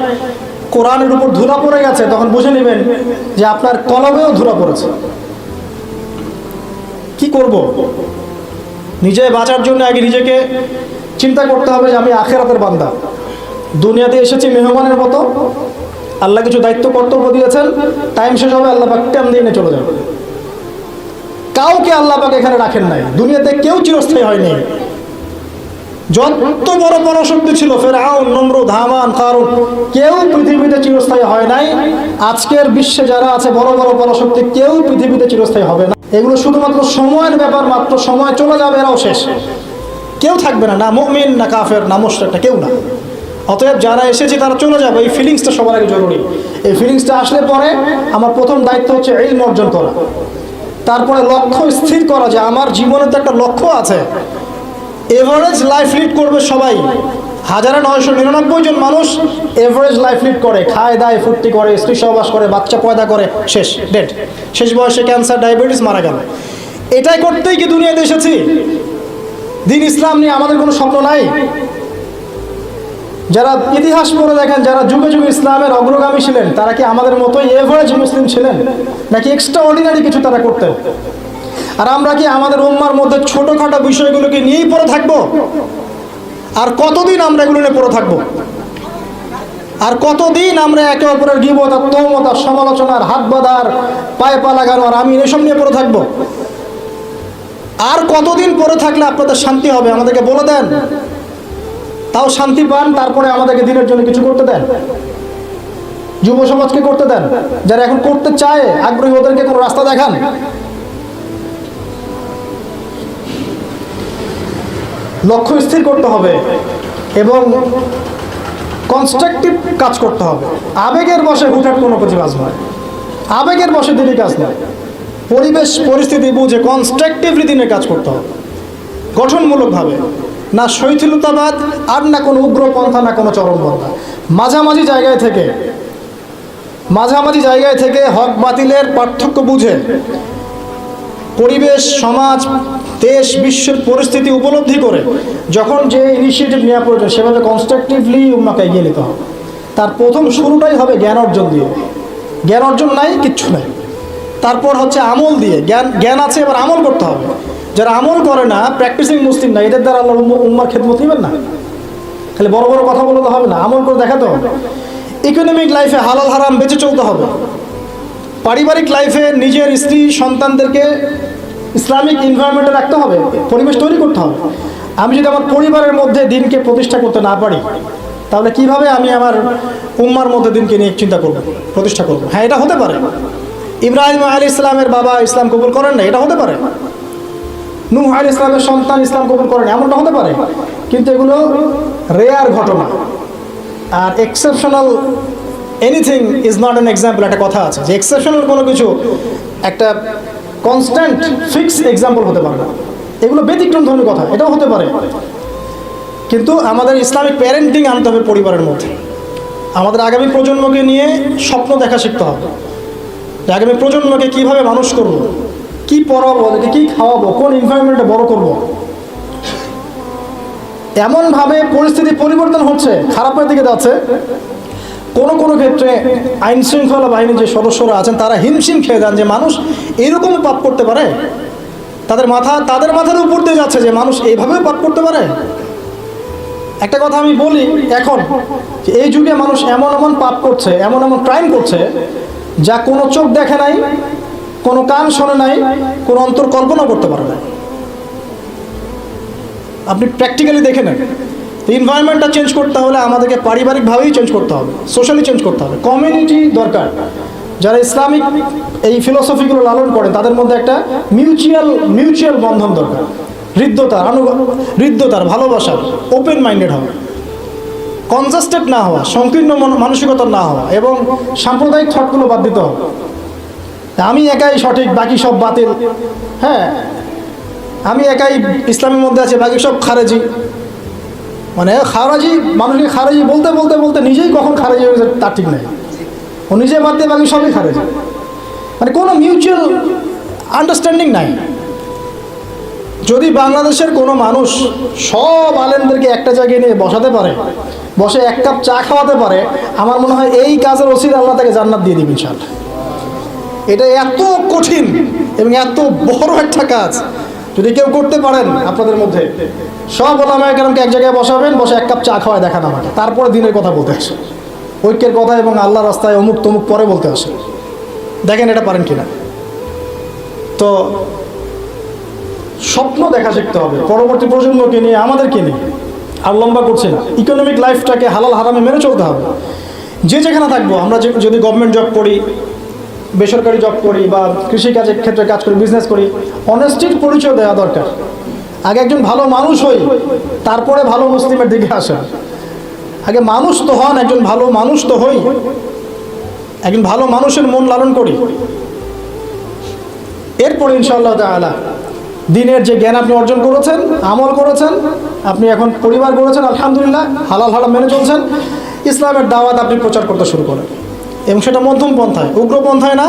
কোরআনের উপর ধুলা পড়ে গেছে তখন বুঝে নেবেন যে আপনার কলমেও ধুলা পড়েছে। কি করব? নিজে বাঁচার জন্য আগে নিজেকে চিন্তা করতে হবে যে আমি আখিরাতের বান্দা, দুনিয়াতে এসেছি মেহমানের মতো, আল্লাহ কিছু দায়িত্ব কর্তব্য দিয়েছেন, টাইম শেষ হবে আল্লাহ পাক টাইম দিয়ে চলে যাবে। কাউকে আল্লাহ পাক এখানে রাখেন নাই, দুনিয়াতে কেউ চিরস্থায়ী হয়নি। যত বড় পরাশক্তি ছিল ফেরাউন, নমরুদ, হামান, কারুন, কেউ পৃথিবীতে চিরস্থায়ী হয় নাই। আজকের বিশ্বে যারা আছে বড় বড় পরাশক্তি, কেউ পৃথিবীতে চিরস্থায়ী হবে না। এগুলো শুধুমাত্র সময়ের ব্যাপার মাত্র, সময় চলে যাবে, এরাও শেষ, কেউ থাকবে না, না মুমিন, না কাফের, না মুশরিক, কেউ না। অতএব যারা এসেছে তারা চলে যাবে, এই ফিলিংসটা সবার আগে জরুরি। এই ফিলিংসটা আসলে পরে আমার প্রথম দায়িত্ব হচ্ছে ইলম অর্জন করা, তারপরে লক্ষ্য স্থির করা যে আমার জীবনে তো একটা লক্ষ্য আছে। এভারেজ লাইফ লিড করবে সবাই, 1999 জন মানুষ এভারেজ লাইফ লিড করে, খায় দায় ফুর্তি করে, স্ত্রী সহবাস করে, বাচ্চা পয়দা করে, শেষ ডেড, শেষ বয়সে ক্যান্সার, ডায়াবেটিস, মারা গেল। এটাই করতেই কি দুনিয়াতে এসেছি? দিন ইসলাম নিয়ে আমাদের কোনো স্বপ্ন নাই? যারা ইতিহাস পড়ে দেখেন, যারা যুগে যুগে ইসলামের অগ্রগামী ছিলেন, তারা কি আমাদের মতোই এভারেজ মুসলিম ছিলেন, নাকি এক্সট্রা অর্ডিনারি কিছু তারা করতেন? আর আমরা কি আমাদের উম্মার মধ্যে ছোটখাটো বিষয়গুলোকে নিয়েই পড়ে থাকবো? আর কতদিন আমরা এগুলো নিয়ে পড়ে থাকবো? আর কতদিন আমরা একে অপরের গীবত, তহমত, সমালোচনার, হাত বাঁধার, পায়ে পা লাগানো আর আমি এসব নিয়ে পড়ে থাকবো? আর কতদিন পরে থাকলে আপনাদের শান্তি হবে আমাদেরকে বলে দেন। তাও শান্তি পান, তারপরে আমাদেরকে দিনের জন্য কিছু করতে দেন, যুব সমাজকে করতে দেন, যারা এখন করতে চায় আগ্রহী ওদেরকে কোনো রাস্তা দেখান। লক্ষ্য স্থির করতে হবে এবং কনস্ট্রাকটিভ কাজ করতে হবে। আবেগের বশে হুটহাট কোনো কিছু কাজ নয়, আবেগের বশে দিনই কাজ নয়। পরিবেশ পরিস্থিতি বুঝে কনস্ট্রাকটিভলি দিনের কাজ করতে হবে, গঠনমূলকভাবে, না শৈথিলতাবাদ আর না কোনো উগ্রপন্থা, না কোনো চরমপন্থা। মাঝামাঝি জায়গায় থেকে হক বাতিলের পার্থক্য বুঝে পরিবেশ, সমাজ, দেশ, বিশ্বের পরিস্থিতি উপলব্ধি করে যখন যে ইনিশিয়েটিভ নেওয়া প্রয়োজন সেভাবে কনস্ট্রাকটিভলি উম্মাকে এগিয়ে নিতে হবে। তার প্রথম শুরুটাই হবে জ্ঞান অর্জন দিয়ে। জ্ঞান অর্জন নাই, কিচ্ছু নাই। তারপর হচ্ছে আমল দিয়ে। জ্ঞান আছে, এবার আমল করতে হবে। যারা আমল করে না, প্র্যাকটিসিং মুসলিম না, এদের দ্বারা আল্লাহ উম্মার খেদমত নেবেন না। খালি বড় বড় কথা বলতে হবে না, আমল করে দেখাতে হবে। ইকোনমিক লাইফে হালাল হারাম বেঁচে চলতে হবে। পারিবারিক লাইফে নিজের স্ত্রী সন্তানদেরকে ইসলামিক এনভায়রনমেন্টে রাখতে হবে, পরিবেশ তৈরি করতে হবে। আমি যদি আমার পরিবারের মধ্যে দিনকে প্রতিষ্ঠা করতে না পারি, তাহলে কিভাবে আমি আমার উম্মার মধ্যে দিনকে নিয়ে চিন্তা করব, প্রতিষ্ঠা করব? হ্যাঁ, এটা হতে পারে। ইব্রাহিম আলাইহিস সালামের বাবা ইসলাম কবুল করেন না, এটা হতে পারে। নূহ আলাইহিস সালামের সন্তান ইসলাম কবুল করেন, এমনটা হতে পারে। কিন্তু এগুলো রেয়ার ঘটনা। আর exceptional anything is not an example. একটা কথা আছে যে এক্সেপশনাল কোনো কিছু একটা কনস্ট্যান্ট ফিক্স এক্সাম্পল হতে পারে না। এগুলো ব্যতিক্রম ধর্মী কথা, এটাও হতে পারে। কিন্তু আমাদের ইসলামিক প্যারেন্টিং আনতে হবে পরিবারের মধ্যে। আমাদের আগামী প্রজন্মকে নিয়ে স্বপ্ন দেখা শিখতে হবে। আগামী প্রজন্মকে কীভাবে মানুষ করব, কি পড়াবো, ওদেরকে কী খাওয়াবো, কোন এনভায়রনমেন্টে বড় করব। এমনভাবে পরিস্থিতি পরিবর্তন হচ্ছে, খারাপের দিকে যাচ্ছে। কোনো ক্ষেত্রে আইন শৃঙ্খলা বাহিনীর যে সদস্যরা আছেন তারা হিমশিম খেয়ে যান যে মানুষ এরকম পাপ করতে পারে। তাদের মাথার উপর দিয়ে যাচ্ছে যে মানুষ এইভাবে পাপ করতে পারে। একটা কথা আমি বলি এখন, যে এই যুগে মানুষ এমন পাপ করছে, এমন ক্রাইম করছে যা কোনো চোখ দেখে নাই, কোনো কান শোনে নাই, কোনো অন্তর কল্পনা করতে পারে না। আপনি প্র্যাকটিক্যালি দেখে নেন। এনভায়রনমেন্টটা চেঞ্জ করতে হলে আমাদেরকে পারিবারিকভাবেই চেঞ্জ করতে হবে, সোশ্যালি চেঞ্জ করতে হবে, কমিউনিটি দরকার। যারা ইসলামিক এই ফিলোসফিগুলো লালন করে তাদের মধ্যে একটা মিউচুয়াল বন্ধন দরকার। হৃদ্যতার ভালোবাসার, ওপেন মাইন্ডেড হওয়া, কনজাস্টেড না হওয়া, সংকীর্ণ মানসিকতার না হওয়া, এবং সাম্প্রদায়িক থটগুলো বাদ দিতে হবে। আমি একাই সঠিক, বাকি সব বাতিল। হ্যাঁ, আমি একাই ইসলামের মধ্যে আছে, বাকি সব খারেজি। মানে খারাজি, মানুষকে খারেজি বলতে বলতে বলতে নিজেই কখন খারেজি হয়ে যায় তার ঠিক নেই। ও নিজে বাদ দিয়ে বাকি সবই খারেজি। মানে কোনো মিউচুয়াল আন্ডারস্ট্যান্ডিং নাই। যদি বাংলাদেশের কোনো মানুষ সব আলেমদেরকে একটা জায়গায় নিয়ে বসাতে পারে, বসে এক কাপ চা খাওয়াতে পারে, আমার মনে হয় এই কাজের ওসিলায় আল্লাহ তাকে জান্নাত দিয়ে দিবেন ইনশাআল্লাহ। এটা এত কঠিন এবং এত বড় একটা কাজ যদি কেউ করতে পারেন আপনাদের মধ্যে, সব ওলামায়ে কেরামকে এক জায়গায় বসাবেন, বসে এক কাপ চা খাওয়ায় দেখান আমাকে, তারপরে দিনের কথা বলতে আসে, ঐক্যের কথা এবং আল্লাহ রাস্তায় অমুক তমুক পরে বলতে আসে। দেখেন এটা পারেন কিনা। তো স্বপ্ন দেখা শিখতে হবে পরবর্তী প্রজন্মকে নিয়ে, আমাদেরকে নিয়ে। আর লম্বা করছে না, ইকোনমিক লাইফটাকে হালাল হারামে মেনে চলতে হবে। যে যেখানে থাকবো, আমরা যদি গভর্নমেন্ট জব করি, বেসরকারি জব করি, বা কৃষিকাজের ক্ষেত্রে কাজ করি, বিজনেস করি, অনেস্টির পরিচয় দেওয়া দরকার। আগে একজন ভালো মানুষ হই, তারপরে ভালো মুসলিমের দিকে আসেন। আগে মানুষ তো হন, একজন ভালো মানুষ তো হই, একজন ভালো মানুষের মন লালন করি, এরপরে ইনশাআল্লাহ তাআলা দিনের যে জ্ঞান আপনি অর্জন করেছেন, আমল করেছেন, আপনি এখন পরিবার করেছেন, আলহামদুলিল্লাহ হালাল হারাম মেনে চলছেন, ইসলামের দাওয়াত আপনি প্রচার করতে শুরু করেন। এবং সেটা মধ্যম পন্থায়, উগ্র পন্থায় না,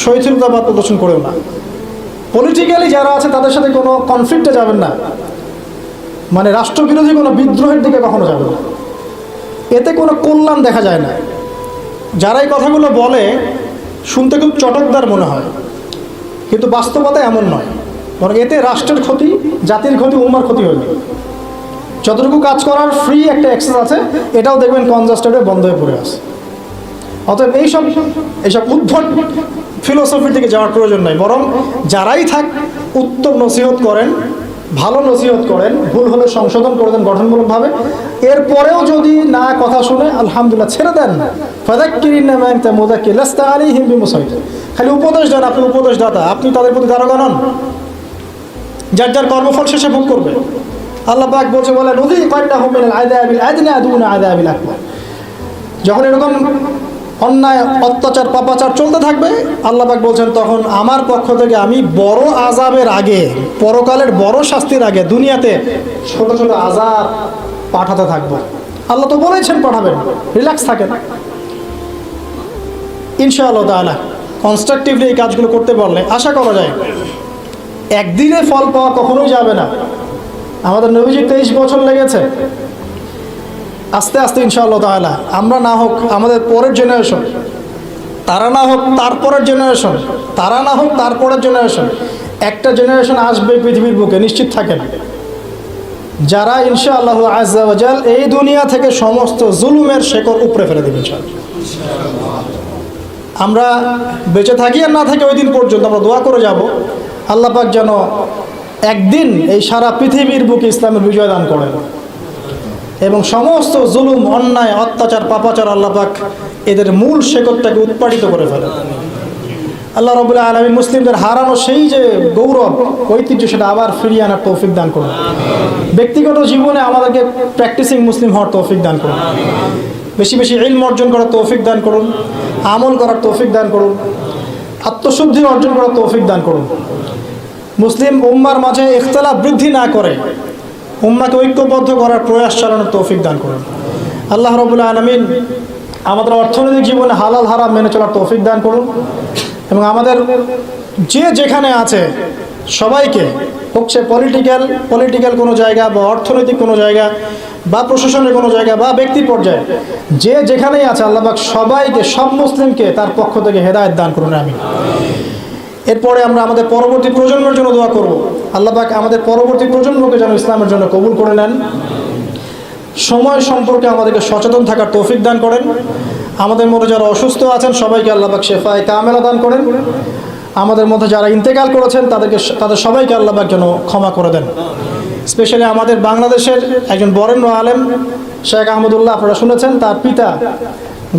শৈথিলতাবাদ প্রদর্শন করেও না। পলিটিক্যালি যারা আছে তাদের সাথে কোনো কনফ্লিক্টে যাবেন না, মানে রাষ্ট্রবিরোধী কোনো বিদ্রোহের দিকে কখনো যাবেন না। এতে কোনো কল্যাণ দেখা যায় না। যারা এই কথাগুলো বলে শুনতে খুব চটকদার মনে হয়, কিন্তু বাস্তবতায় এমন নয়। বরং এতে রাষ্ট্রের ক্ষতি, জাতির ক্ষতি, উম্মার ক্ষতি হয়ে যাবে। যতটুকু কাজ করার ফ্রি একটা অ্যাক্সেস আছে, এটাও দেখবেন কনজাস্টেডে বন্ধ হয়ে পড়ে আছে। অতএব এইসব উদ্ভট ফিলোসফির দিকে যাওয়ার প্রয়োজন নাই। বরং যারাই থাক উত্তম নসিহত করেন, ভালো নসিহত করেন, ভুল হলে সংশোধন করে দেন গঠনমূলকভাবে। এরপরেও যদি না কথা শুনে, আলহামদুলিল্লাহ ছেড়ে দেন। ফাযাক্কিরিন্না মা আনতা মুযাক্কির লাস্তা আলাইহিম বিমুসাইতির। খালি উপদেশ দেন, আপনি উপদেশদাতা, আপনি তাদের প্রতি দারোগা নন। যার যার কর্মফল শেষে ভোগ করবে। আল্লাহ পাক বলছে, বলে নুযীকান্নাহুম মিনাল আযাবিল আদনা দুনা আযাবিল আকবার। যখন এরকম অন্যায়, অত্যাচার, পাপাচার চলতে থাকবে, আল্লাহ পাক বলছেন তখন আমার পক্ষ থেকে আমি বড় আযাবের আগে, পরকালের বড় শাস্তির আগে দুনিয়াতে ছোট ছোট আযাব পাঠাতে থাকবো। আল্লাহ তো বলেছেন পাঠাবেন, রিল্যাক্স থাকেন। ইনশাআল্লাহ তাআলা কনস্ট্রাকটিভলি এই কাজগুলো করতে পারলে আশা করা যায় একদিনে ফল পাওয়া কখনোই যাবে না। আমাদের নবীজি 23 বছর লেগেছে। আস্তে আস্তে ইনশাআল্লাহ তাআলা আমরা না হোক আমাদের পরের জেনারেশন, তারা না হোক তারপরের জেনারেশন, তারা না হোক তারপরের জেনারেশন, একটা জেনারেশন আসবে পৃথিবীর বুকে, নিশ্চিত থাকেন, যারা ইনশাআল্লাহ আযজা ওয়া জাল এই দুনিয়া থেকে সমস্ত জুলুমের শেকড় উপড়ে ফেলে দেবে ইনশাআল্লাহ। আমরা বেঁচে থাকি আর না থাকি ওই দিন পর্যন্ত আমরা দোয়া করে যাব, আল্লাহ পাক যেন একদিন এই সারা পৃথিবীর বুকে ইসলামের বিজয় দান করেন এবং সমস্ত জুলুম, অন্যায়, অত্যাচার, পাপাচার আল্লাহ পাক এদের মূল শেকড়টাকে উৎপাদিত করে ফেলেন। আল্লাহ রাব্বুল আলামিন মুসলিমদের হারানো সেই যে গৌরব, ঐতিহ্য, সেটা আবার ফিরিয়ে আনার তৌফিক দান করুন। ব্যক্তিগত জীবনে আমাদেরকে প্র্যাকটিসিং মুসলিম হওয়ার তৌফিক দান করুন। বেশি বেশি ইলম অর্জন করার তৌফিক দান করুন, আমল করার তৌফিক দান করুন, আত্মশুদ্ধি অর্জন করার তৌফিক দান করুন। মুসলিম উম্মার মাঝে ইখতিলাফ বৃদ্ধি না করে উম্মাকে ঐক্যবদ্ধ করার প্রয়াস চালানোর তৌফিক দান করুন। আল্লাহ রাব্বুল আলামিন আমাদের অর্থনৈতিক জীবনে হালাল হারাম মেনে চলার তৌফিক দান করুন এবং আমাদের যে যেখানে আছে সবাইকে হোক সে পলিটিক্যাল কোনো জায়গা বা অর্থনৈতিক কোনো জায়গা বা প্রশাসনের কোনো জায়গা বা ব্যক্তি পর্যায়ে যে যেখানেই আছে আল্লাহ পাক সবাইকে, সব মুসলিমকে তার পক্ষ থেকে হেদায়েত দান করুন, আমিন। এরপরে আমরা আমাদের পরবর্তী প্রজন্মের জন্য দোয়া করব, আল্লাহ পাক আমাদের পরবর্তী প্রজন্মকে যেন ইসলামের জন্য কবুল করে নেন। সময় সম্পর্কে আমাদেরকে সচেতন থাকার তৌফিক দান করেন। আমাদের মধ্যে যারা অসুস্থ আছেন সবাইকে আল্লাহ পাক শেফায়ে কামেলা দান করেন। আমাদের মধ্যে যারা ইন্তেকাল করেছেন তাদের সবাইকে আল্লাহ পাক যেন ক্ষমা করে দেন। স্পেশালি আমাদের বাংলাদেশের একজন বরেণ্য আলেম শেখ আহমদুল্লাহ, আপনারা শুনেছেন, তার পিতা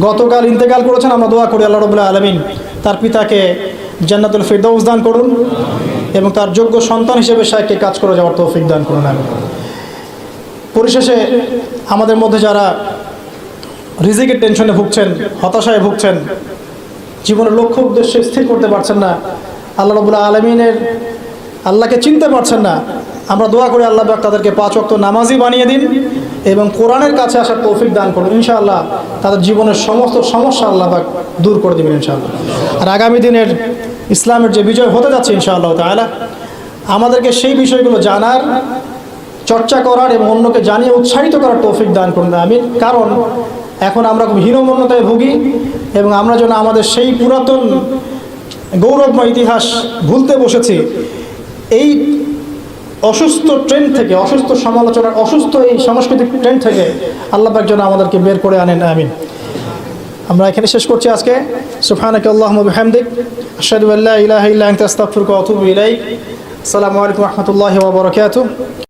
গতকাল ইন্তেকাল করেছেন। আমরা দোয়া করি আল্লাহ রাব্বুল আলামিন তার পিতাকে জান্নাতুল ফিরদাউস দান করুন এবং তার যোগ্য সন্তান হিসেবে শেখকে কাজ করে যাওয়ার তৌফিক দান করুন, আমিন। পরিশেষে আমাদের মধ্যে যারা রিজিকের টেনশনে ভুগছেন, হতাশায় ভুগছেন, জীবনের লক্ষ্য উদ্দেশ্য স্থির করতে পারছেন না, আল্লাহ রাব্বুল আলামিনের আল্লাহকে চিনতে পারছেন না, আমরা দোয়া করি আল্লাহ পাক তাদেরকে 5 ওয়াক্ত নামাজি বানিয়ে দিন এবং কোরআনের কাছে আসার তৌফিক দান করুন। ইনশাআল্লাহ তাদের জীবনের সমস্ত সমস্যা আল্লাহ পাক দূর করে দেবেন ইনশাআল্লাহ। আর আগামী দিনের ইসলামের যে বিজয় হতে যাচ্ছে ইনশাআল্লাহ তাআলা, আমাদেরকে সেই বিষয়গুলো জানার, চর্চা করার এবং অন্যকে জানিয়ে উৎসাহিত করার তৌফিক দান করুন, আমিন। কারণ এখন আমরা খুব হীনমন্যতায় ভুগি এবং আমরা যেন আমাদের সেই পুরাতন গৌরবময় ইতিহাস ভুলতে বসেছি। এই অসুস্থ ট্রেন্ড থেকে, অসুস্থ সমালোচনার, অসুস্থ এই সাংস্কৃতিক ট্রেন্ড থেকে আল্লাহ পাক যেন আমাদেরকে বের করে আনেন, আমিন। আমরা এখানে শেষ করছি আজকে। সুবহানাকা আল্লাহুম্মা ওয়া বিহামদিক, আশহাদু আল্লা ইলাহা ইল্লা আনতা আস্তাগফিরুকা ওয়া আতুবু ইলাইক। আসসালামু আলাইকুম ওয়া রাহমাতুল্লাহি ওয়া বারাকাতুহু।